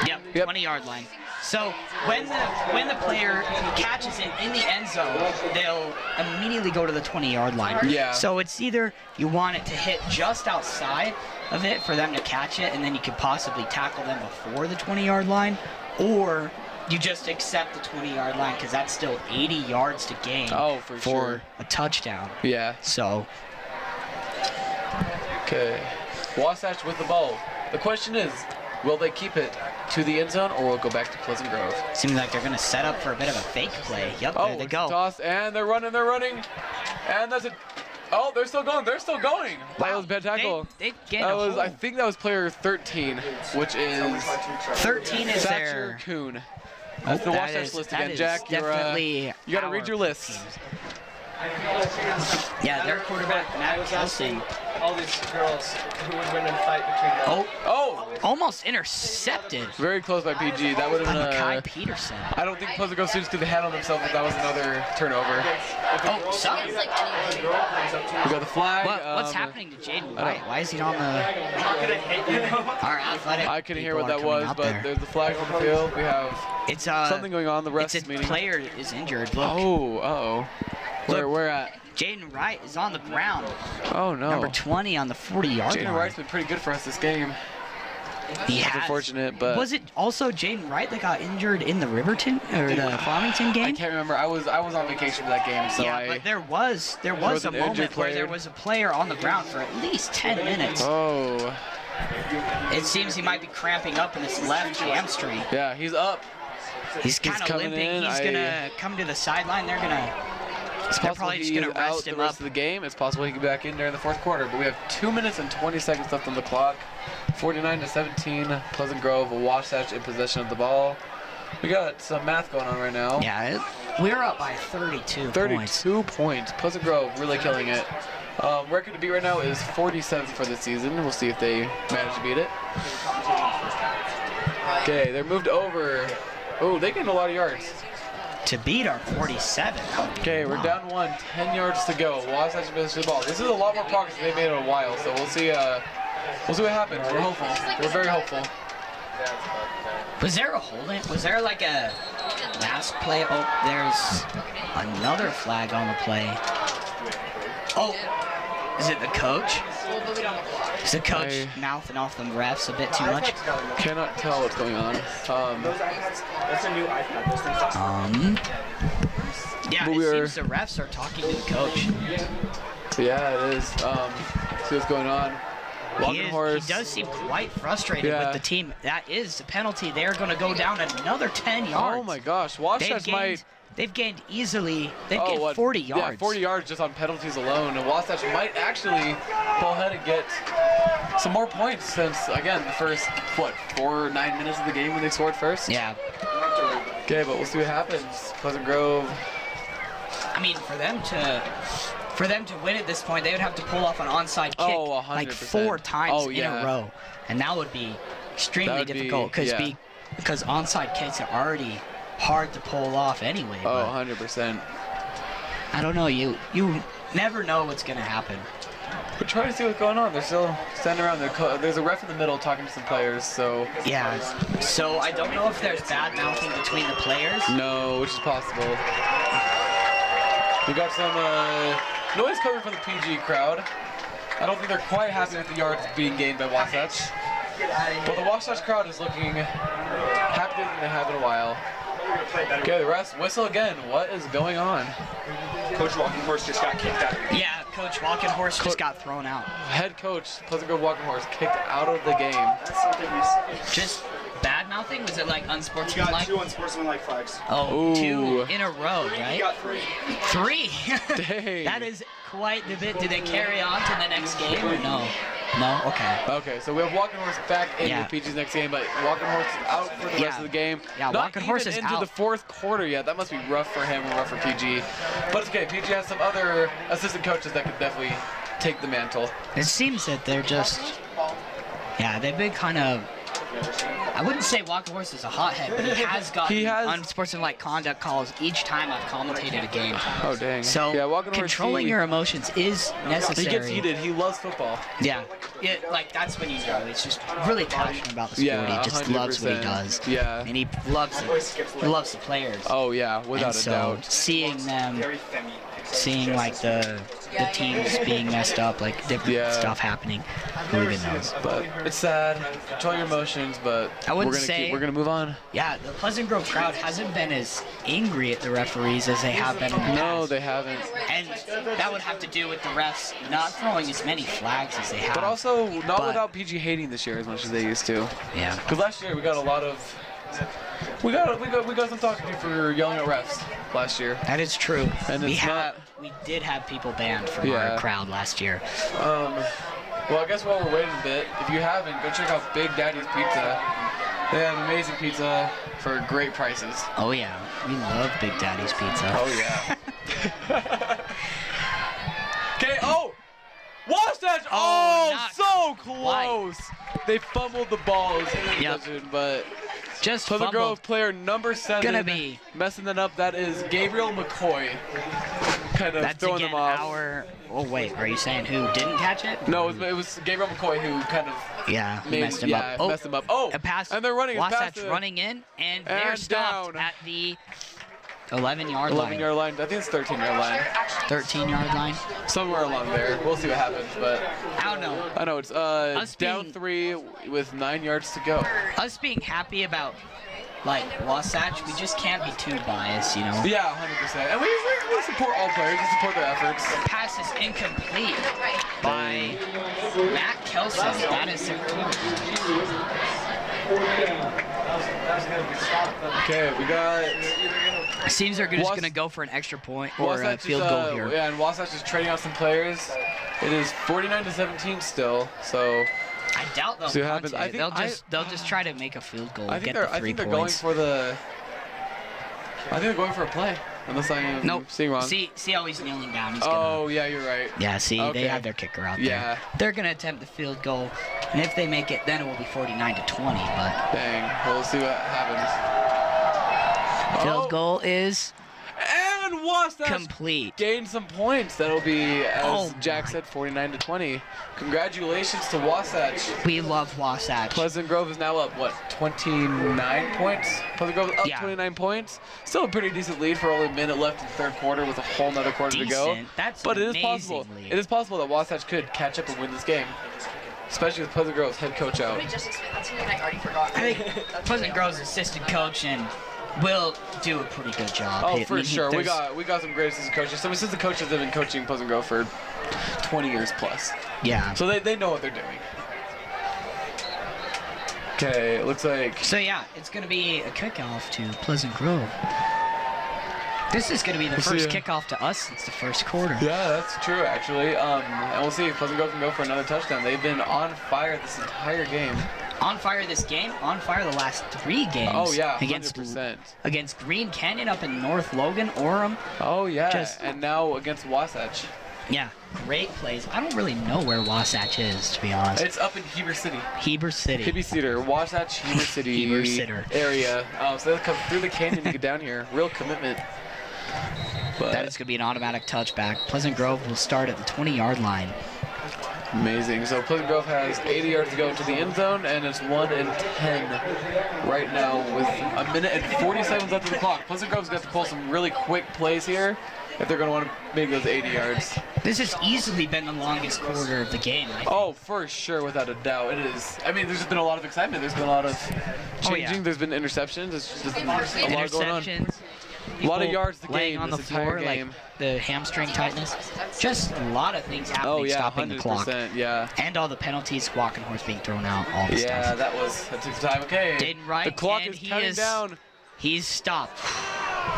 Yep. 20-yard line. So when the player catches it in the end zone, they'll immediately go to the 20-yard line. Yeah. So it's either you want it to hit just outside of it for them to catch it, and then you could possibly tackle them before the 20-yard line, or you just accept the 20-yard line because that's still 80 yards to gain for a touchdown. Yeah. So. Okay. Wasatch with the ball. The question is, will they keep it to the end zone or will it go back to Pleasant Grove? Seems like they're going to set up for a bit of a fake play. Yep, there they go. Toss, and they're running. And that's it. Oh, they're still going. Wow. That was a bad tackle. They I think that was player 13, which is 13 is Thatcher Kuhn. That's the Wasatch list again. Jack, you got to read your list. Yeah, their quarterback, Matt Kelsey. All these girls who would win in a fight between them. Oh! Almost intercepted. Very close by PG. That would have been Kai Peterson. I don't think Pleasant Grove students could have handled themselves if that was another turnover. Oh, something. We got the flag. What's happening to Jaden Wright? Why is he on the... Our athletic I couldn't hear what that was, but there's the flag on the field. We have something going on. The rest is meeting. Player is injured. Look. Oh, uh-oh. Where at? Jaden Wright is on the ground. Oh, no. Number 20 on the 40-yard line. Jaden Wright's been pretty good for us this game. He has. Unfortunate, but... Was it also Jaden Wright that got injured in the Riverton, or the Farmington game? I can't remember. I was on vacation for that game, so but there was a moment where there was a player on the ground for at least 10 minutes. Oh. It seems he might be cramping up in his left hamstring. Yeah, he's up. He's kind of limping. He's going to come to the sideline. They're probably just going to rest him the rest of the game. It's possible he can be back in during the fourth quarter, but we have 2 minutes and 20 seconds left on the clock. 49-17, Pleasant Grove, Wasatch in possession of the ball. We got some math going on right now. Yeah, we're up by 32 points. Pleasant Grove really killing it. Record to beat right now is 47 for the season. We'll see if they manage to beat it. Okay, they're moved over Oh, they gained a lot of yards. To beat our 47. Okay, we're down 1, 10 yards to go. Wasatch misses the ball. This is a lot more progress than they've made in a while, so we'll see what happens. We're hopeful. We're very hopeful. Was there a holding? Was there like a last play? Oh, there's another flag on the play. Oh, is it the coach? Is the coach mouthing off the refs a bit too much? Cannot tell what's going on. That's a new iPad. Those things Yeah, it seems the refs are talking to the coach. Yeah, it is. See what's going on. He does seem quite frustrated with the team. That is the penalty. They're going to go down another 10 yards. Oh my gosh, Wasatch might. They've gained easily. They've gained 40 yards. Yeah, 40 yards just on penalties alone. And Wasatch might actually pull ahead and get some more points since, again, the first, 4 or 9 minutes of the game when they scored first? Yeah. Okay, but we'll see what happens. Pleasant Grove. I mean, for them to win at this point, they would have to pull off an onside kick like 4 times in a row. And that would be extremely difficult because onside kicks are already hard to pull off anyway. Oh, 100%. I don't know. You never know what's going to happen. We're trying to see what's going on. They're still standing around. There's a ref in the middle talking to some players, so... Yeah, so I don't know if there's bad mouthing between the players. No, which is possible. We got some noise coming from the PG crowd. I don't think they're quite happy with the yards being gained by Wasatch. But the Wasatch crowd is looking happier than they have in a while. Okay, the refs whistle again. What is going on? Coach Walking Horse just got kicked out. Yeah, Coach Walking Horse just got thrown out. Head coach, Pleasant Grove Walking Horse, kicked out of the game. That's something we see. Just bad mouthing? Was it like unsportsmanlike? He got 2 unsportsmanlike flags. Oh, 2 in a row, right? He got 3. 3? Dang. That is quite the bit. Did they carry on to the next game or no? No? Okay. Okay, so we have Walking Horse back in the PG's next game, but Walking Horse is out for the rest of the game. Yeah, Walking Horse is into out. The 4th quarter yet. That must be rough for him and rough for PG. But it's okay. PG has some other assistant coaches that could definitely take the mantle. It seems that they're just... Yeah, they've been kind of... I wouldn't say Walking Horse is a hothead, but he has gotten unsportsmanlike conduct calls each time I've commentated a game. Oh, dang. So, controlling your emotions is necessary. He gets heated. He loves football. Yeah. Like, that's when you know he's just really passionate about the sport. Yeah, he just 100%. loves what he does. Yeah. And he loves the players. Oh, yeah, without a doubt. Seeing them, seeing, like, the teams being messed up, like, different stuff happening, who even knows. But it's sad. Control your emotions, but I wouldn't say we're gonna move on. Yeah, the Pleasant Grove crowd hasn't been as angry at the referees as they have been in the past. No, they haven't. And that would have to do with the refs not throwing as many flags as they have. But also not without PG hating this year as much as they used to. Yeah. Because last year we got a lot of we got some talking to for yelling at refs last year. That is true. And we did have people banned from our crowd last year. Well, I guess while we're waiting a bit, if you haven't, go check out Big Daddy's Pizza. They have amazing pizza for great prices. Oh yeah, we love Big Daddy's Pizza. Oh yeah. Okay. Oh, Wasatch! Oh, so close. They fumbled the ball. But just Pleasant Grove player number 7 gonna be messing that up. That is Gabriel McCoy. Kind of throwing them off. Oh wait, are you saying who didn't catch it? No, it was Gabriel McCoy who kind of messed him up. Messed him up. Oh, a pass. And they're running. Wasatch running in, and they're stopped at the 11-yard line. 11-yard line. I think it's 13-yard line. 13-yard line. Somewhere along there. We'll see what happens, but I don't know. I know it's down 3 with 9 yards to go. Us being happy about Wasatch, we just can't be too biased, you know. Yeah, 100%. And we support all players. We support their efforts. The pass is incomplete by Matt Kelson. That is their Okay, we got. It seems they're just going to go for an extra point or a field goal here. Yeah, and Wasatch is trading out some players. It is 49-17 still, so. I doubt they'll see what happens. I think they'll just try to make a field goal. I think they're going for the. I think they're going for a play, unless I am seeing wrong. See how he's kneeling down. He's yeah, you're right. Yeah, see, they have their kicker out there. They're gonna attempt the field goal, and if they make it, then it will be 49-20. But dang, we'll see what happens. goal is And Wasatch complete. gained some points. That'll be, as Oh Jack said, 49-20. Congratulations to Wasatch. We love Wasatch. Pleasant Grove is now up, what, 29 points? Pleasant Grove up Yeah. 29 points. Still a pretty decent lead for only a minute left in the third quarter with a whole nother quarter to go. Decent. That's But an it is possible. amazing lead. It is possible that Wasatch could catch up and win this game, especially with Pleasant Grove's head coach out. I think Pleasant Grove's assistant coach and will do a pretty good job. Oh, I for mean, sure. We there's- got some great assistant coaches. Some assistant coaches have been coaching Pleasant Grove for 20 years plus. Yeah. So they know what they're doing. Okay, it looks like... So yeah, it's going to be a kickoff to Pleasant Grove. This is going to be the We'll first see. kickoff to us since the first quarter. Yeah, that's true, actually. And we'll see if Pleasant Grove can go for another touchdown. They've been on fire this entire game. On fire this game, on fire the last 3 games. Oh, yeah, against 100%. against Green Canyon up in North Logan, Orem. Oh, yeah, Just- and now against Wasatch. Yeah, great plays. I don't really know where Wasatch is, to be honest. It's up in Heber City. Heber City. Heber Cedar, Wasatch, Heber City Heber Cedar. area. So they'll come through the canyon to get down here. Real commitment. But That is going to be an automatic touchback. Pleasant Grove will start at the 20-yard line. amazing. So Pleasant Grove has 80 yards to go to the end zone, and it's 1-10 right now with a minute and 40 seconds left on the clock. Pleasant Grove's got to pull some really quick plays here if they're going to want to make those 80 yards. This has easily been the longest quarter of the game. I think. Oh, for sure, without a doubt. It is. I mean, there's been a lot of excitement. There's been a lot of changing. Oh, yeah. There's been interceptions. It's just a lot going on. Interceptions. A lot of people yards to laying gain on the this entire floor, game. like the hamstring tightness. Just a lot of things happening, Oh, yeah, stopping the clock. 100%, yeah. And all the penalties, walking horse being thrown out, all the Yeah, stuff. that took some time. Okay. Jaden Wright, The clock and is he counting is- down. He's stopped.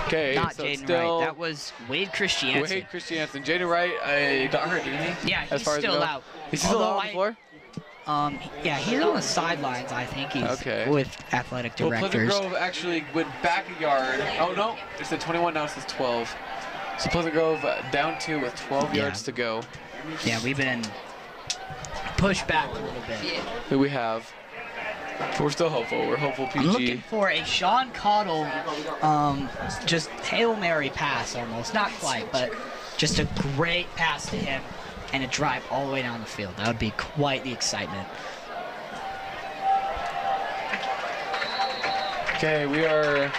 Okay, Not so it's Jaden still Wright. That was Wade Christiansen. Wade Christiansen. Jaden Wright, I got hurt, didn't he? Yeah, As he's far as it still goes? out. He's still Although out on the floor? Yeah, he's on the sidelines, I think. He's Okay. with athletic Well, Pleasant directors. Grove actually went back a yard. Oh, no. It said 21, now it says 12. So Pleasant Grove down 2 with 12 Yeah. yards to go. Yeah, we've been pushed back a little bit. Who we have. But we're still hopeful. We're hopeful PG. I'm looking for a Sean Cottle, just Hail Mary pass almost. Not quite, but just a great pass to him and a drive all the way down the field. That would be quite the excitement. Okay, we are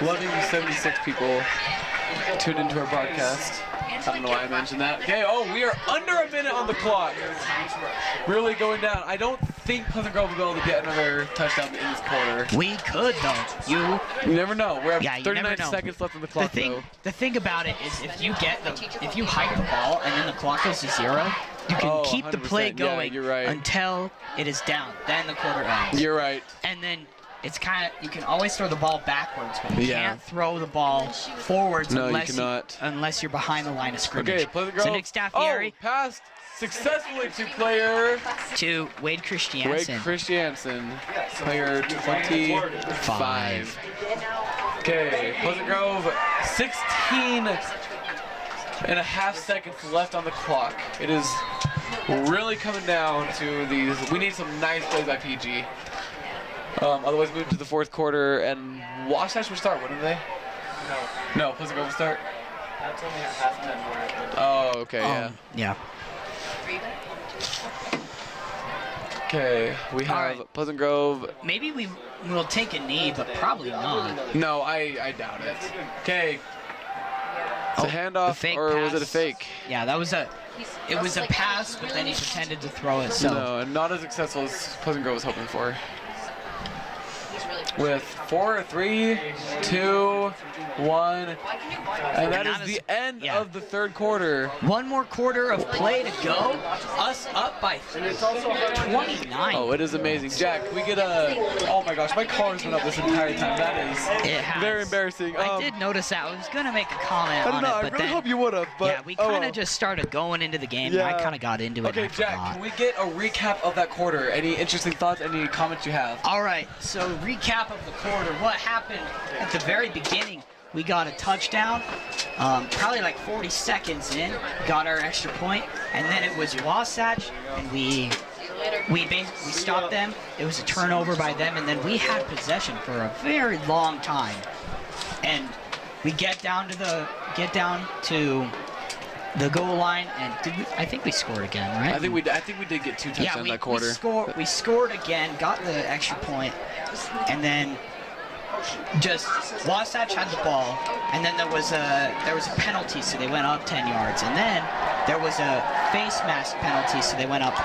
1176 people tuned into our broadcast. I don't know why I mentioned that. Okay, oh, we are under a minute on the clock. Really going down. I don't think Pleasant Grove will be able to get another touchdown in this quarter. We could, though. You never know. We have Yeah, you 39 never know. seconds left on the clock, though. The thing about it is if you hike the ball and then the clock goes to 0, you can Oh, keep the play 100%. Yeah, going you're right. until it is down. Then the quarter ends. You're right. And then it's kind of, you can always throw the ball backwards, but you Yeah. can't throw the ball forwards No, you unless cannot. unless you're behind the line of scrimmage. Okay, Pleasant Grove. So Nick Staffieri passed successfully to player to Wade Christiansen. Wade Christiansen, player 25. Okay, Pleasant Grove, 16.5 seconds left on the clock. It is really coming down to these. We need some nice plays by PG. Otherwise, move to the fourth quarter, and Wasatch will start, wouldn't they? No, Pleasant Grove will start. That's only at halftime. Oh, okay, yeah. Yeah. Okay, we have right. Pleasant Grove. Maybe we will take a knee, but probably not. No, I doubt it. Okay. It's a The handoff, fake or was pass. it a fake? Yeah, it was a pass, but then he pretended to throw it. So No, and not as successful as Pleasant Grove was hoping for. With 4, 3, 2, 1, and that is Not the as- end yeah. of the third quarter. one more quarter of play to go. Us up by 29. Oh, it is amazing. Jack, can we get a... Oh my gosh, my car's been up this entire time. That is It has. very embarrassing. I did notice that. I was going to make a comment I don't on know, it, I but really then hope you would have, but... yeah, we oh kind of well. just started going into the game, and Yeah. I kind of got into it. Okay, and I Jack, forgot. can we get a recap of that quarter? Any interesting thoughts, any comments you have? All right, so recap of the quarter. What happened at the very beginning? We got a touchdown, probably like 40 seconds in, got our extra point, and then it was Wasatch, and we we stopped them. It was a turnover by them, and then we had possession for a very long time. And we get down to the goal line, and I think we scored again, right? I think we did get 2 touchdowns that quarter. We scored again, got the extra point, and then just Wasatch had the ball, and then there was a penalty, so they went up 10 yards, and then there was a face mask penalty, so they went up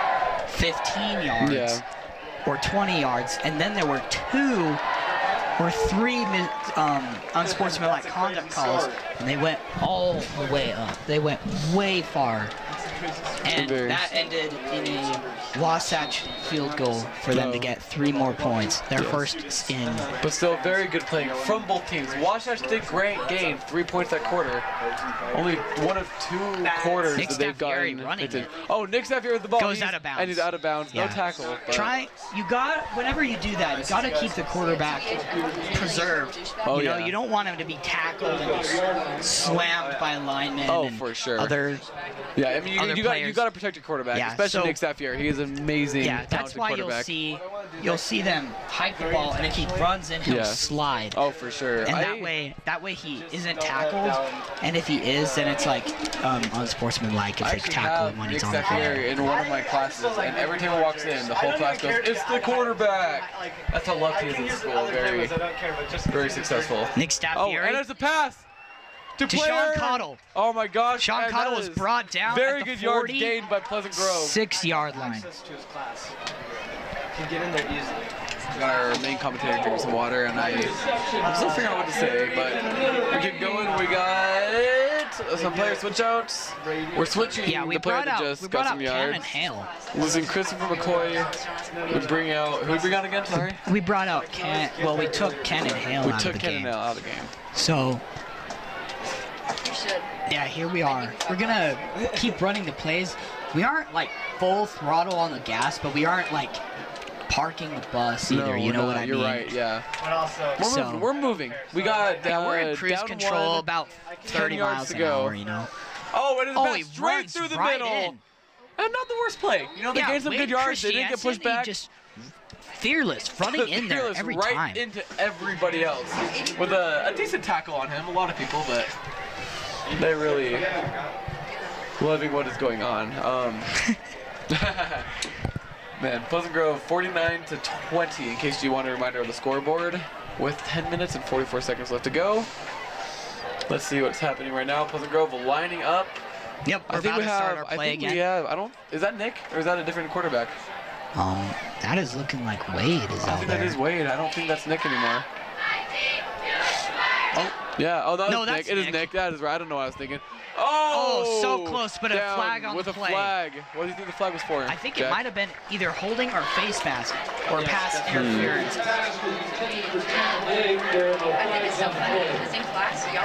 15 yards or 20 yards, and then there were 2 or 3 unsportsmanlike conduct calls, and they went all the way up. They went way far. And that ended in a Wasatch field goal for them to get 3 more points. Their first in. But still, very good playing from both teams. Wasatch did great, gained 3 points that quarter. Only 1 of 2 quarters that they've gotten. Oh, Nick Staffieri with the ball. Goes out of bounds. And he's out of bounds. Yeah. No tackle. Whenever you do that, you got to keep the quarterback preserved. Oh, you know, you don't want him to be tackled and just slammed by linemen. Oh, and for sure. Yeah, I mean, you got to protect your quarterback, especially Nick Staffieri. He is an amazing, that's why quarterback. you'll see them hike the ball, and if he runs in, he'll slide. Oh, for sure. And that way he isn't tackled, and if he is, then it's like unsportsmanlike if they tackle him when he's on the ground. In one of my classes, and every time he walks in, the whole class goes, "It's the quarterback." That's how lucky he is in school. Very, very successful. Nick Staffieri. Oh, and there's a pass to Sean Cottle. Oh my gosh. Sean Cottle was brought down very at the good 40, yards gained by Pleasant Grove. 6-yard line. Access to his class. Can get in there easily. Got our main commentator drinking some water, and I'm still figuring out what to say, but we keep going. We got some player switch outs. We're switching the player that just got some yards. Losing Christopher McCoy. We bring out, who we bring out again? Sorry? We brought out we took Ken and Hale out of the game. We took Ken and Hale out of the game. So, yeah, here we are. We're going to keep running the plays. We aren't, like, full throttle on the gas, but we aren't, like, parking the bus either. You know what I mean? You're right, yeah. But also, We're moving. We got we're in cruise down control, 1, about 30 miles an hour, you know. Oh, and he it's straight runs through the right middle. in. And not the worst play. You know, they gained some good yards. They didn't get pushed back. Just fearless, running in there every right time. Into everybody else. With a decent tackle on him. A lot of people, but they really loving what is going on. Man, Pleasant Grove 49-20, in case you want a reminder of the scoreboard, with 10 minutes and 44 seconds left to go. Let's see what's happening right now. Pleasant Grove lining up. Yep, we're about to start our play again. Is that Nick, or is that a different quarterback? That is looking like Wade is out there. I think that is Wade. I don't think that's Nick anymore. Oh. Yeah, that's Nick. Nick. It is Nick. That is right. I don't know what I was thinking. Oh, so close, but a flag on the play. With a flag. What do you think the flag was for? I think it might have been either holding or face mask or pass interference.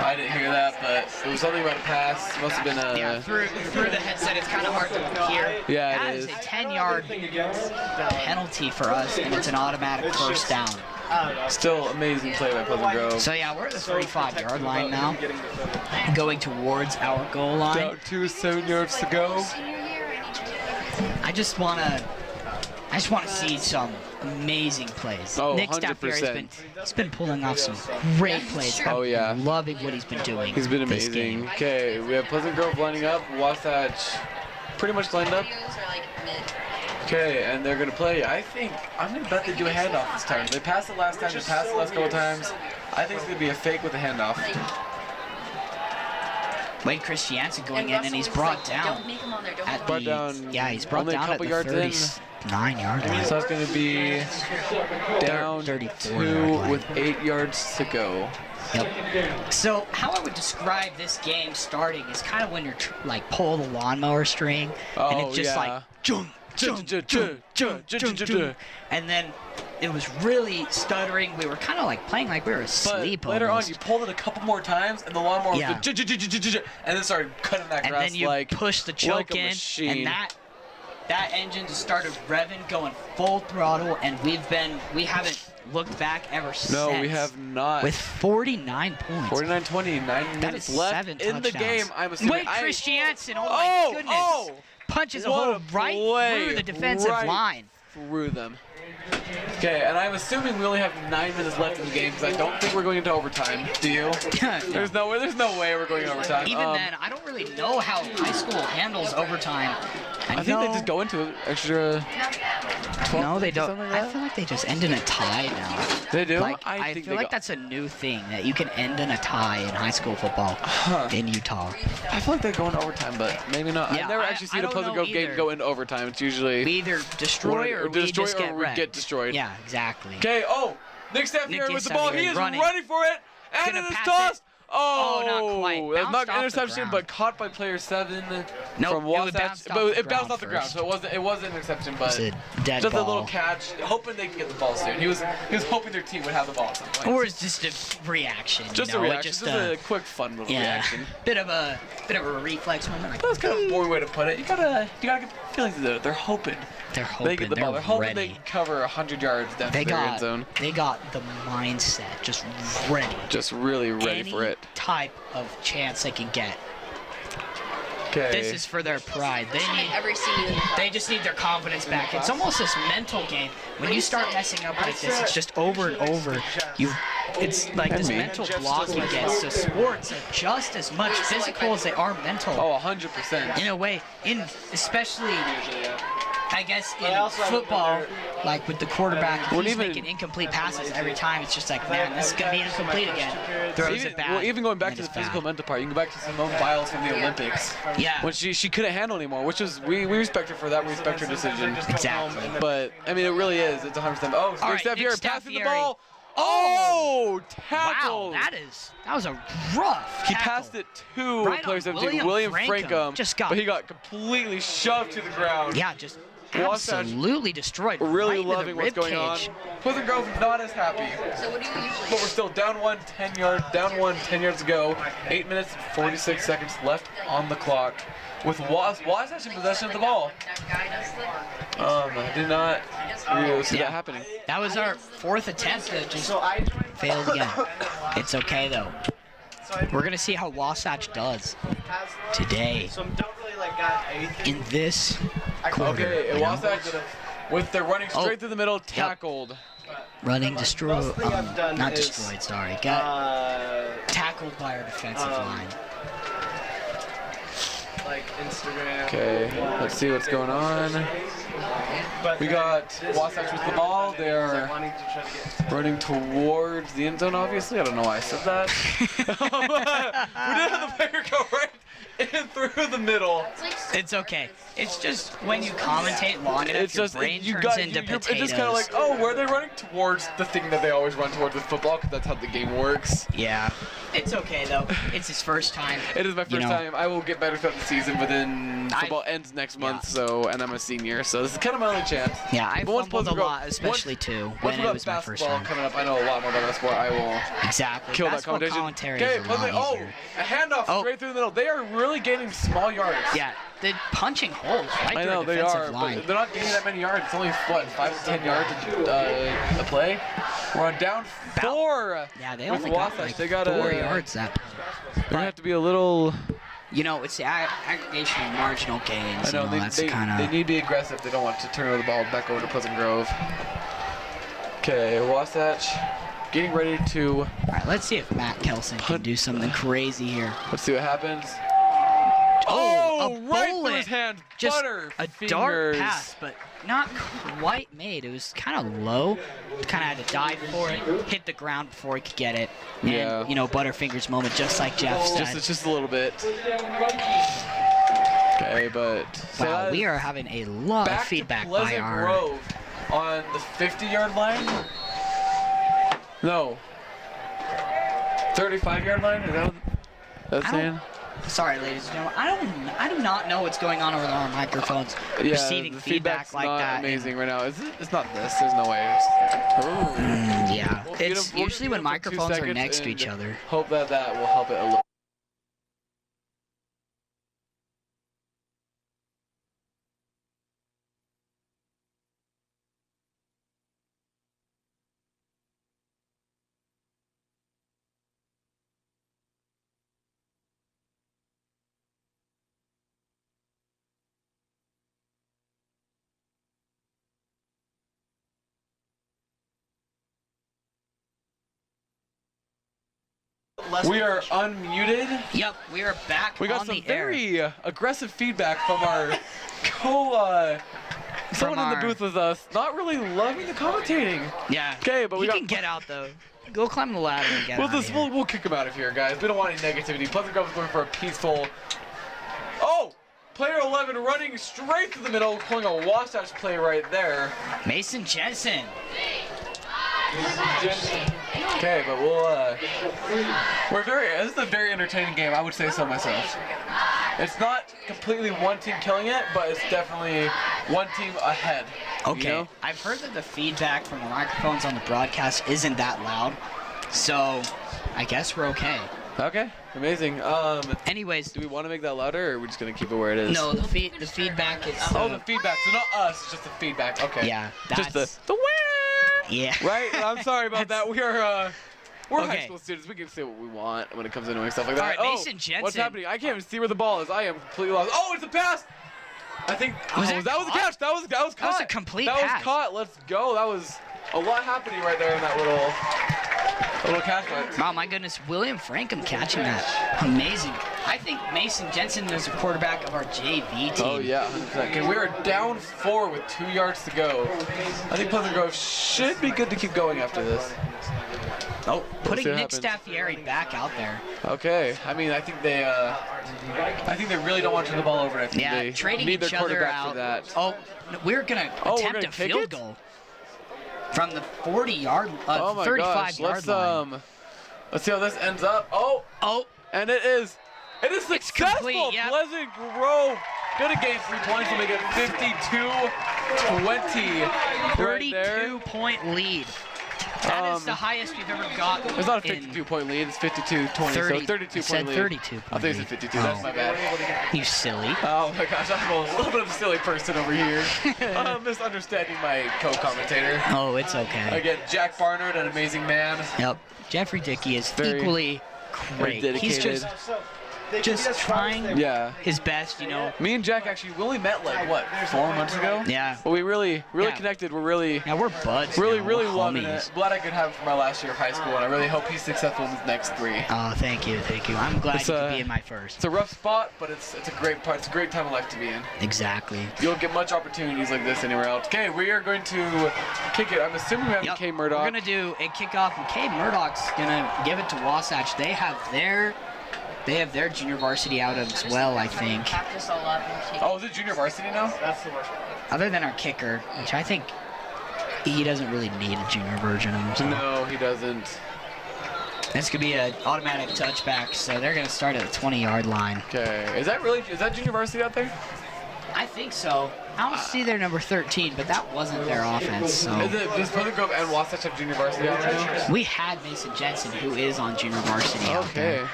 I didn't hear that, but it was something about a pass. It must have been a... Yeah, through the headset, it's kind of hard to hear. Yeah, that is a 10-yard penalty for us, and it's an automatic first down. Still amazing play by Pleasant Grove. So yeah, we're at the 35-yard line now, going towards our goal line. Down to 7 yards to go. I just wanna see some amazing plays. Oh, Nick 100%. Staffieri's been pulling off some great plays. Oh yeah, loving what he's been doing. He's been amazing. Okay, we have Pleasant Grove lining up. Wasatch pretty much lined up. Okay, and they're gonna play. I'm gonna bet they do a handoff this time. They passed it last time. They passed it last couple times. I think it's gonna be a fake with a handoff. Wade Christiansen going in, and he's brought down. He's brought down at the 39-yard line. So that's gonna be down 2 with 8 yards to go. Yep. So how I would describe this game starting is kind of when you're like pull the lawnmower string, and it's just like jump. And then it was really stuttering. We were kind of like playing like we were asleep. But later on, you pulled it a couple more times, and the lawnmower was and then started cutting that grass. And then you push the choke in, and that engine just started revving, going full throttle, and we haven't looked back ever since. No, we have not. With 49 points. 49-20, 9 minutes left in the game. I'm assuming. Wait, Christiansen! Oh my goodness! punches a What hole a right play. through the defensive Right line. through them. Okay, and I'm assuming we only have 9 minutes left in the game because I don't think we're going into overtime. Do you? There's no way we're going into overtime. Even then, I don't really know how high school handles overtime. I think they just go into extra 12 No, they or don't. something like I that. feel like they just end in a tie now. They do? Like, I I think feel they like go- that's a new thing, that you can end in a tie in high school football in Utah. I feel like they go into overtime, but maybe not. Yeah, I've never I- actually I seen a don't Pleasant know Grove game either. go into overtime. It's usually We either destroy or we just get we wrecked. get destroyed. Yeah, exactly. Okay, oh, Nick Staffier with the ball. He is running for it, and Gonna it is pass tossed. it. Oh, not quite. That's Bounced not off the interception, ground. but caught by player 7 Nope, from it Wasatch. bounced off But the it bounced ground off the ground, first. so it wasn't an interception, but It's a dead just ball. a little catch, hoping they could get the ball soon. He was hoping their team would have the ball at some point. Or it's just a reaction. Just you a know, reaction, just a quick, fun little yeah, reaction. bit of a reflex moment. Like, That's kind of a boring way to put it. You gotta get feelings of it. They're hoping. They're hoping. They get the ball. They're hoping ready. they can cover 100 yards down They to their end got zone. they got the mindset just ready. Just really ready Any for it. type of chance they can get. Okay. This is for their pride. Every senior. They just need their confidence back. It's almost this mental game. When you start messing up like this, it's just over and over. It's like this mental block you get. So sports are just as much physical as they are mental. Oh, 100%. In a way, especially, I guess, in football, like with the quarterback, if he's making incomplete passes every time, it's just like, man, this is going to be incomplete again. Throws it back. Even going back and to the it's physical bad. mental part, you can go back to Simone Biles from the Olympics. Yeah. When she couldn't handle anymore, which is, we respect her for that. We respect her decision. Exactly. But, I mean, it really is. It's 100%. Oh, All Nick right, Staffier Nick passing the Staffieri. ball. Oh, tackle. Wow, that was a rough He tackle. passed it to Right player on 17, William Frankham, Just got- but he got completely shoved to the ground. Yeah, just Wasatch absolutely destroyed. Really right into the loving what's rib going on. cage. Pleasant Grove not as happy. So what do you usually But we're still down 10 yards to go. 8 minutes and 46 seconds left on the clock. With Wasatch in possession of the ball. I did not really see that happening. That was our fourth attempt that just failed again. It's okay though. We're gonna see how Wasatch does today So don't really like got anything. in this quarter. Okay, you know? Wasatch with their running straight through the middle, tackled. Running destroyed, Most thing I've done not is, destroyed. Sorry, got tackled by our defensive line. like Instagram. Okay, let's see what's going on. But We got Wasatch with the ball. They're wanting to try to get. running towards the end zone, obviously. I don't know why I said that. We did have the player go right in through the middle. It's okay. It's just when you commentate long enough, It's your just brain you turns got into you're, it's potatoes. just kind of like, oh, where are they running towards the thing that they always run towards with football? Because that's how the game works. Yeah, it's okay though. It's his first time. It is my You first know. time. I will get better throughout the season, but then football ends next month. So, and I'm a senior, so this is kind of my only chance. Yeah, I But once fumbled a Pleasant Grove- lot, especially too, Once when we it got was my first basketball time. coming up, I know a lot more about that sport. I will Exactly. kill that Basketball competition. commentary Okay, is a lot oh, easier. a handoff straight through the middle. They are really gaining small yards. Yeah, they're punching holes right I through know our they defensive are, line. but they're not gaining that many yards. It's only what 5 to 10 yards a play. We're on down 4. Yeah, they with only got Wasatch. like They got 4 yards that. They're gonna have to be a little. You know, it's the aggregation of marginal gains. I know you know that's they kind need to be aggressive. They don't want to turn over the ball back over to Pleasant Grove. Okay, Wasatch getting ready to. All right, let's see if Matt Kelson can do something crazy here. Let's see what happens. Oh, a right through bullet. his hand. Just Butter a fingers. dart pass, but not quite made. It was kind of low. Kind of had to dive for it, hit the ground before he could get it. And, Yeah. you know, Butterfingers moment, just like Jeff said. Just a little bit. Okay, but so Wow, that we is are having a lot of back feedback to by Pleasant our. Grove on the 50-yard line. No. 35-yard line. Is that what that's I saying? Sorry, ladies and gentlemen. I do not know what's going on over our microphones. Yeah, Receiving the feedback feedback's like not that. amazing right now. It's not this. There's no way. Yeah, We'll get it's them- we'll usually get when them for 2 microphones are seconds next to and each other. Hope that will help it a little. less. We are unmuted. Yep, we are back We got on some the air. very aggressive feedback from our someone in the booth with us. Not really loving the commentating. Yeah. Okay, but we can get out though. Go climb the ladder and get out of here. We'll kick him out of here, guys. We don't want any negativity. Pleasant Grove is going for a peaceful. Oh! Player 11 running straight through the middle, pulling a Wasatch play right there. Mason Jensen. Okay, but this is a very entertaining game, I would say so myself. It's not completely one team killing it, but it's definitely one team ahead. Okay. You know? I've heard that the feedback from the microphones on the broadcast isn't that loud, so I guess we're okay. Okay, amazing. Anyways, do we want to make that louder, or are we just gonna keep it where it is? No, the feedback is. Oh, the feedback. So not us, it's just the feedback. Okay. Yeah, that's just the yeah. Right? I'm sorry about that. We're Okay. high school students. We can say what we want when it comes to annoying stuff like that. All right, oh, Mason Jensen. what's happening? I can't even see where the ball is. I am completely lost. Oh, it's a pass. I think that was a catch. That was caught. That was a complete That pass. was caught. Let's go. That was a lot happening right there in that little catch. Oh my goodness, William Frankham catching that. Amazing. I think Mason Jensen is the quarterback of our JV team. Oh yeah, 100%. Okay, we are down 4 with 2 yards to go. I think Pleasant Grove should be good to keep going after this. Oh, putting what Nick happens. Staffieri back out there. Okay, I mean, I think they really don't want to turn the ball over. I think Yeah, they trading need their each other quarterback out. for that. Oh, no, we're gonna Oh, we're attempt gonna a kick field it? goal from the 40-yard, Oh my 35 gosh, yard line. let's see how this ends up. Oh, and it is successful. complete, yep. Pleasant Grove gonna gain 3 points and make it 52-20 right there. 32-point lead. That is the highest we've ever got. It's not a 52-point lead. It's 52-20. So 32-point lead. 32 I think it's a 52. That's my bad. You silly. Oh my gosh, I'm a little bit of a silly person over here. Misunderstanding my co-commentator. Oh, it's okay. Again, Jack Barnard, an amazing man. Yep. Jeffrey Dickey is equally great. He's dedicated. just trying his best, you know. Me and Jack actually, we only met like, what, 4 months ago? Yeah. But we really connected. We're really... Yeah, we're buds Really, now. really We're loving homies. it. Glad I could have him for my last year of high school, and I really hope he's successful in his next 3. Oh, thank you. I'm glad It's, you could be in my first. It's a rough spot, but it's a great part. It's a great time of life to be in. Exactly. You don't get much opportunities like this anywhere else. Okay, we are going to kick it. I'm assuming we have K Murdoch. We're gonna do a kickoff, and K Murdoch's gonna give it to Wasatch. They have their junior varsity out as well, I think. Oh, is it junior varsity now? That's the worst. Other than our kicker, which I think he doesn't really need a junior version of him. So. No, he doesn't. This could be an automatic touchback, so they're gonna start at the 20-yard line. Okay, is that junior varsity out there? I think so. I don't see their number 13, but that wasn't their offense. So Does Pleasant Grove and Wasatch have junior varsity out there now? we had Mason Jensen, who is on junior varsity out there. Okay.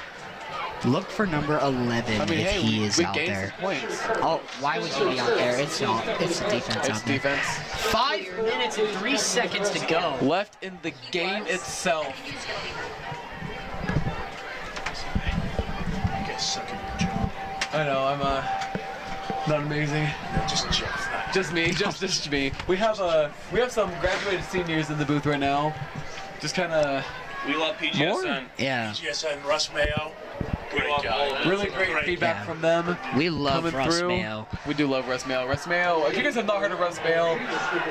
Look for number 11 I mean, if hey, he we is out gained there. some points. Oh, why would he be out there? It's not. It's defense It's out there. defense. 5 minutes and 3 seconds to go. Left in the game itself. I know, I'm not amazing. Just me, just me. We have some graduated seniors in the booth right now. Just kind of. We love PGSN. Yeah. PGSN, Russ Mayo. Great job. Really great feedback from them. We love coming Russ through. Mayo. We do love Russ Mayo. Russ Mayo, if you guys have not heard of Russ Mayo,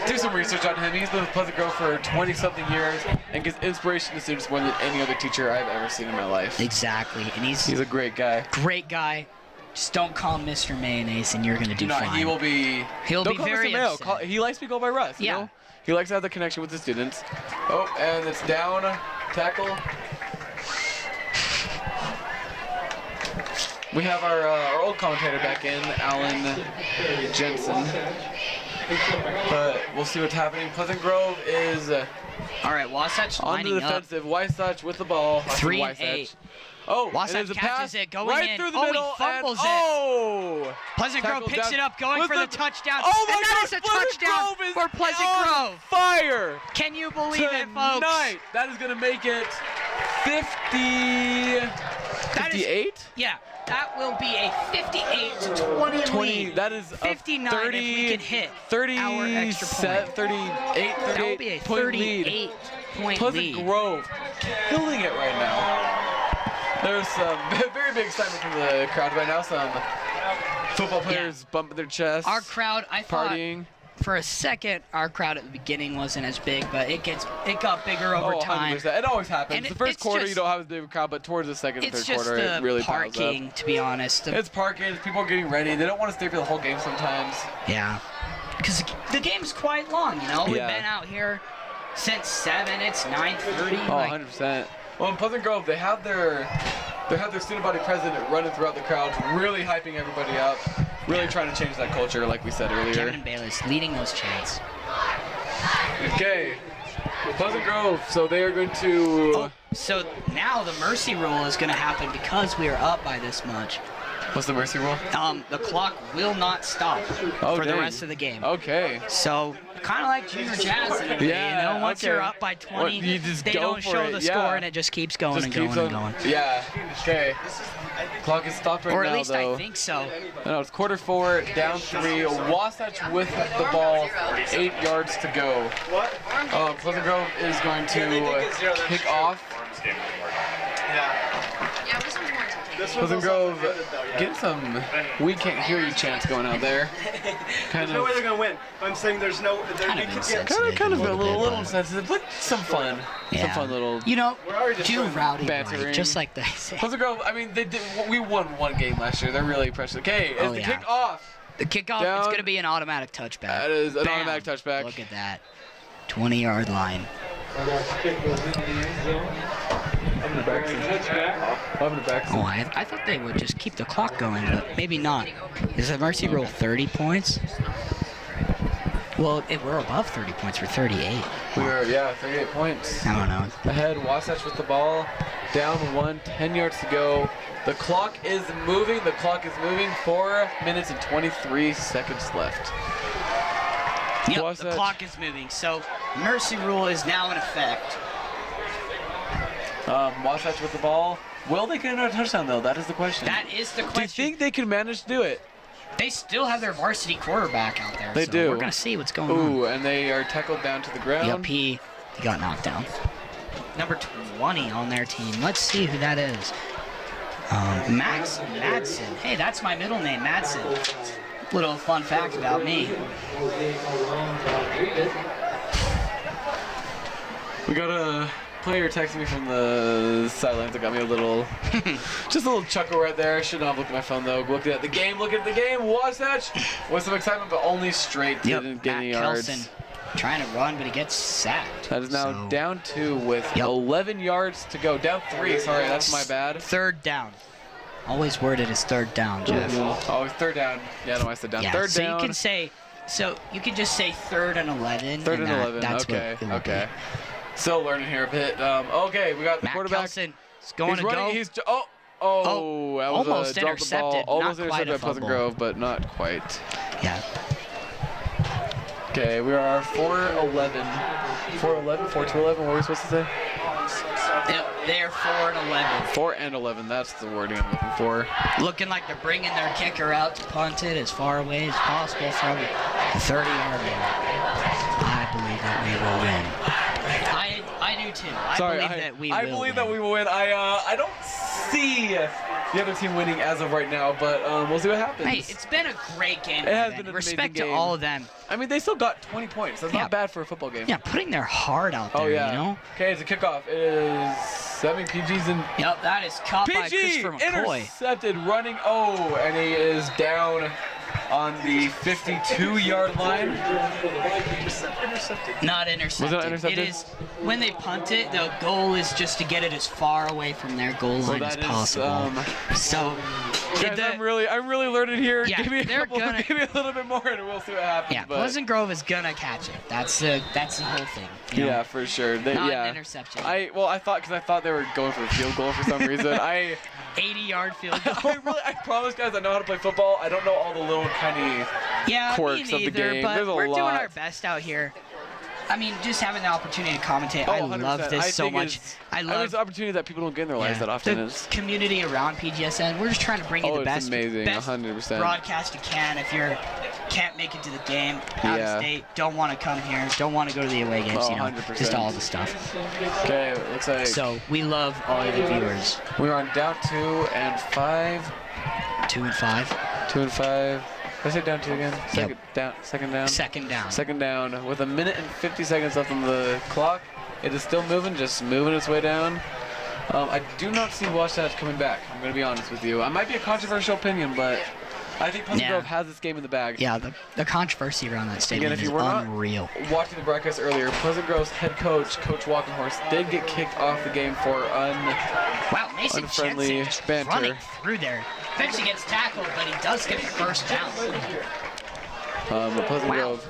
do some research on him. He's been with Pleasant Grove for 20-something years and gives inspiration to students more than any other teacher I've ever seen in my life. Exactly, and he's a great guy. Great guy. Just don't call him Mr. Mayonnaise, and you're gonna do fine. He will be. He'll don't be call very Mr. Mayo. upset. He likes to be called by Russ. You know? He likes to have the connection with the students. Oh, and it's down. Tackle. We have our old commentator back in, Alan Jensen. But we'll see what's happening. Pleasant Grove is all right. Wasatch on lining the defensive. Wasatch with the ball. 3 and 8. Oh, Wasatch a catches pass it, going right in. through the Oh, middle, he fumbles and, it. Oh! Pleasant Grove Tackled picks down it up, going with for the touchdown. Oh my and that gosh, is a Pleasant touchdown Grove is for Pleasant on Grove. Fire! Can you believe it, folks? Tonight, that is going to make it 58? Yeah, that will be a 58-20 lead. That is 59 30, if we can hit 30, our extra point. 38, That will be a 38 point lead. 38-point Pleasant lead. Grove killing it right now. There's some very big excitement from the crowd right now. Some football players bumping their chests. Our crowd, I thought, partying. for a second, our crowd at the beginning wasn't as big, but it got bigger over time. 100%. It always happens. And The first it's quarter just- you don't have as big of a crowd, but towards the second and It's third just quarter the it really piles up. parking, to be honest. It's parking. It's people getting ready. They don't want to stay for the whole game sometimes. Yeah, because the game's quite long. You know, we've Yeah. been out here since 7. It's 9:30. Oh, like, 100%. Well, in Pleasant Grove, they have their student body president running throughout the crowd, really hyping everybody up, really trying to change that culture, like we said earlier. Kevin and Bayless leading those chants. Okay, Pleasant Grove. So they are going to. Oh, so now the mercy rule is going to happen because we are up by this much. What's the mercy rule? The clock will not stop for the dang. rest of the game. Okay. So kind of like junior jazz, in a way, Yeah, you know, once okay. you're up by 20, You just they go don't for show it, the yeah. score and it just keeps going Just and keeps going on- and going. Yeah. Okay. Clock is stopped right now, Or at least though. I think so. No, it's quarter 4, down 3. Wasatch with the ball, 8 yards to go. Pleasant Grove is going to kick off. Pleasant Grove, get some "We Can't Hear You" chants going out there. There's no way they're gonna win. I'm saying there's no. Kind of we could insensitive. Kind of a little bit, but- insensitive, but some fun. Some Yeah. fun little. You know, already do destroying rowdy bantering. right, just like they say. Pleasant Grove, I mean, we won one game last year. They're really precious. Okay, Oh, it's the yeah. kick off. The kickoff, Down. it's going to be an automatic touchback. That is an Bam. automatic touchback. Look at that. 20-yard line. Oh, I thought they would just keep the clock going, but maybe not. Is the mercy rule 30 points? Well, we're above 30 points. We're 38. We were, 38 points. I don't know. Ahead, Wasatch with the ball. Down 1, 10 yards to go. The clock is moving. 4 minutes and 23 seconds left. Yep, the Wasatch. clock is moving. So, mercy rule is now in effect. Wasatch with the ball. Will they get another touchdown, though? That is the question. That is the question. Do you think they can manage to do it? They still have their varsity quarterback out there. They so do. We're going to see what's going on. Ooh, and they are tackled down to the ground. Yep, he got knocked down. Number 20 on their team. Let's see who that is. Max Madsen. Hey, that's my middle name, Madsen. Little fun fact about me. We got a player texting me from the sidelines that got me a little, just a little chuckle right there. Should not have looked at my phone though. Looking at the game, Wasatch with some excitement, but only straight. Didn't get any yards. Kelson trying to run, but he gets sacked. That is now So, down 2 with 11 yards to go. Down 3. Sorry, that's my bad. third down. Always worded as third down, Jeff. Oh, third down. Yeah, no, I said down. Yeah, Third so down. you can say, you could just say 3rd and 11. Third and 11. That's Okay. what it would be. Okay. Still learning here a bit. Okay, we got the Matt quarterback. Kelson is going He's to running. go. He's that was almost a drop the ball. intercepted. Almost Not quite intercepted a at Pleasant fumble. Grove, but not quite. Yeah. Okay, we are 4-11. 4-11? 4-11? What were we supposed to say? They're 4 and 11. 4 and 11. That's the wording I'm looking for. Looking like they're bringing their kicker out to punt it as far away as possible from the 30-yard line. I believe that we will win. I do too. I believe that we will win. I don't see the other team winning as of right now, but we'll see what happens. Hey, it's been a great game. It has been an Respect amazing to game. all of them. I mean, they still got 20 points. That's not bad for a football game. Yeah, putting their heart out there, Oh, yeah. you know? Okay, it's a kickoff. It is 7 PGs in. Yep, that is caught by PG Christopher McCoy. intercepted running. Oh, and he is down on the 52-yard line. Not intercepted. Was it not intercepted? It is, when they punt it, the goal is just to get it as far away from their goal line as that is, possible. So, Guys, I'm really learning here. Yeah, give me they're gonna- give me a little bit more, and we'll see what happens. yeah, but Pleasant Grove is gonna catch it. That's the whole thing. You know? yeah, for sure. They, Not yeah. an interception. I thought they were going for the field goal for some reason. 80-yard field goal. I promise, guys, I know how to play football. I don't know all the little tiny Yeah, quirks me of the neither, game. but There's a we're doing lot. our best out here. I mean, just having the opportunity to commentate, Oh, I 100%. love this I so think much. it's- I mean, love it's an opportunity that people don't get in their lives that often. the community around PGSN. We're just trying to bring you the it's best, amazing, best 100%. broadcast you can. If you're can't make it to the game, out of state, don't want to come here, don't want to go to the away games, 100%. Just all the stuff. Okay, looks like. So we love all of the viewers. We are on down 2 and 5. 2 and 5. 2 and 5. Did I say down 2 again? Second down. Second down. Second down. With 1 minute and 50 seconds left on the clock. It is still moving, just moving its way down. I do not see Wasatch coming back. I'm going to be honest with you. I might be a controversial opinion, but I think Pleasant Grove has this game in the bag. Yeah, the controversy around that stadium is unreal. Watching the broadcast earlier, Pleasant Grove's head coach, Coach Walkenhorst, did get kicked off the game for unfriendly banter. Running through there. Eventually gets tackled, but he does get the first down. But Pleasant Grove.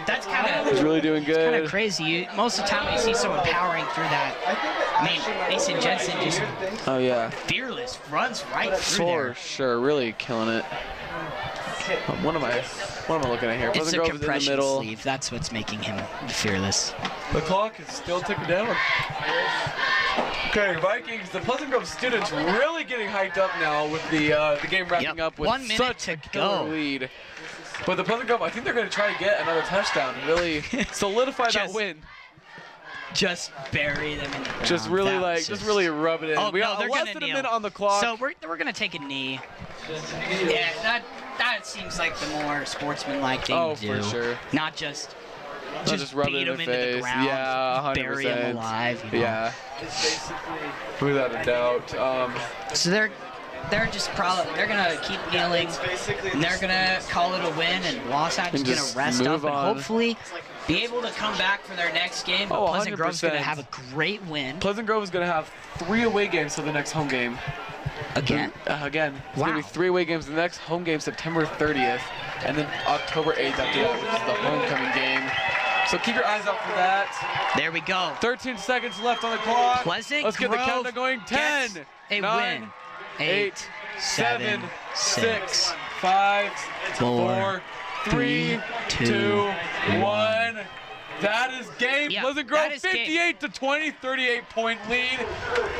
That's kind of. He's really doing good. Kind of crazy. Most of the time when you see someone powering through that, I mean, Mason Jensen just. Oh yeah. Fearless, runs right through there. For sure, really killing it. What am I looking at here? It's Pleasant a Grove is in the compression middle. sleeve. That's what's making him fearless. The clock is still ticking down. Okay, Vikings. The Pleasant Grove students really getting hyped up now with the game wrapping up with 1 minute such to a killer go. lead. But the Pleasant Grove, I think they're going to try to get another touchdown, really solidify that win. Just bury them in the ground. Just really just really rub it in. Oh, we got less than a minute on the clock. So we're gonna take a knee. Yeah, that seems like the more sportsmanlike thing to do. Oh, for sure. Not just rub beat it in them the into face. the ground. Yeah, 100%. Bury them alive. Yeah. Without a doubt. So they're just probably gonna keep kneeling, and they're gonna call it a win, and Wasatch is gonna rest up and hopefully be able to come back for their next game. But Pleasant Grove's gonna have a great win. Pleasant Grove is gonna have 3 away games for the next home game. Again? Again. It's gonna be 3 away games. The next home game September 30th, and then October 8th after that, which is the homecoming game. So keep your eyes out for that. There we go. 13 seconds left on the clock. Pleasant Let's get the Grove countdown going. 10, a 9, win. 8, 7, 6, 5, 4, 3, 2, 1. That is game. Pleasant Grove 58 to 20, 38-point lead.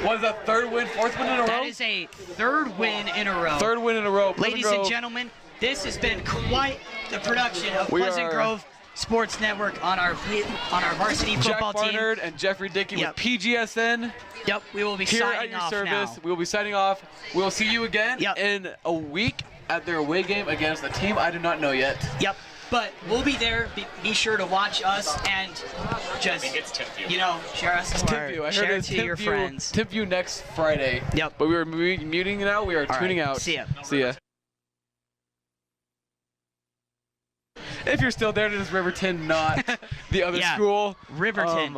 Was a 3rd win, 4th win in a row? That is a 3rd win in a row. 3rd win in a row. Ladies and gentlemen, this has been quite the production of Pleasant Grove Sports Network on our varsity football team. Jack Barnard and Jeffrey Dickey with PGSN. Yep, we will be signing off now. We will be signing off. We will see you again in a week at their away game against a team I do not know yet. Yep, but we'll be there. Be sure to watch us and just, share us to your friends. TipView next Friday. Yep. But we are muting now. We are tuning out. See ya. See ya. If you're still there, it is Riverton, not the other school. Riverton.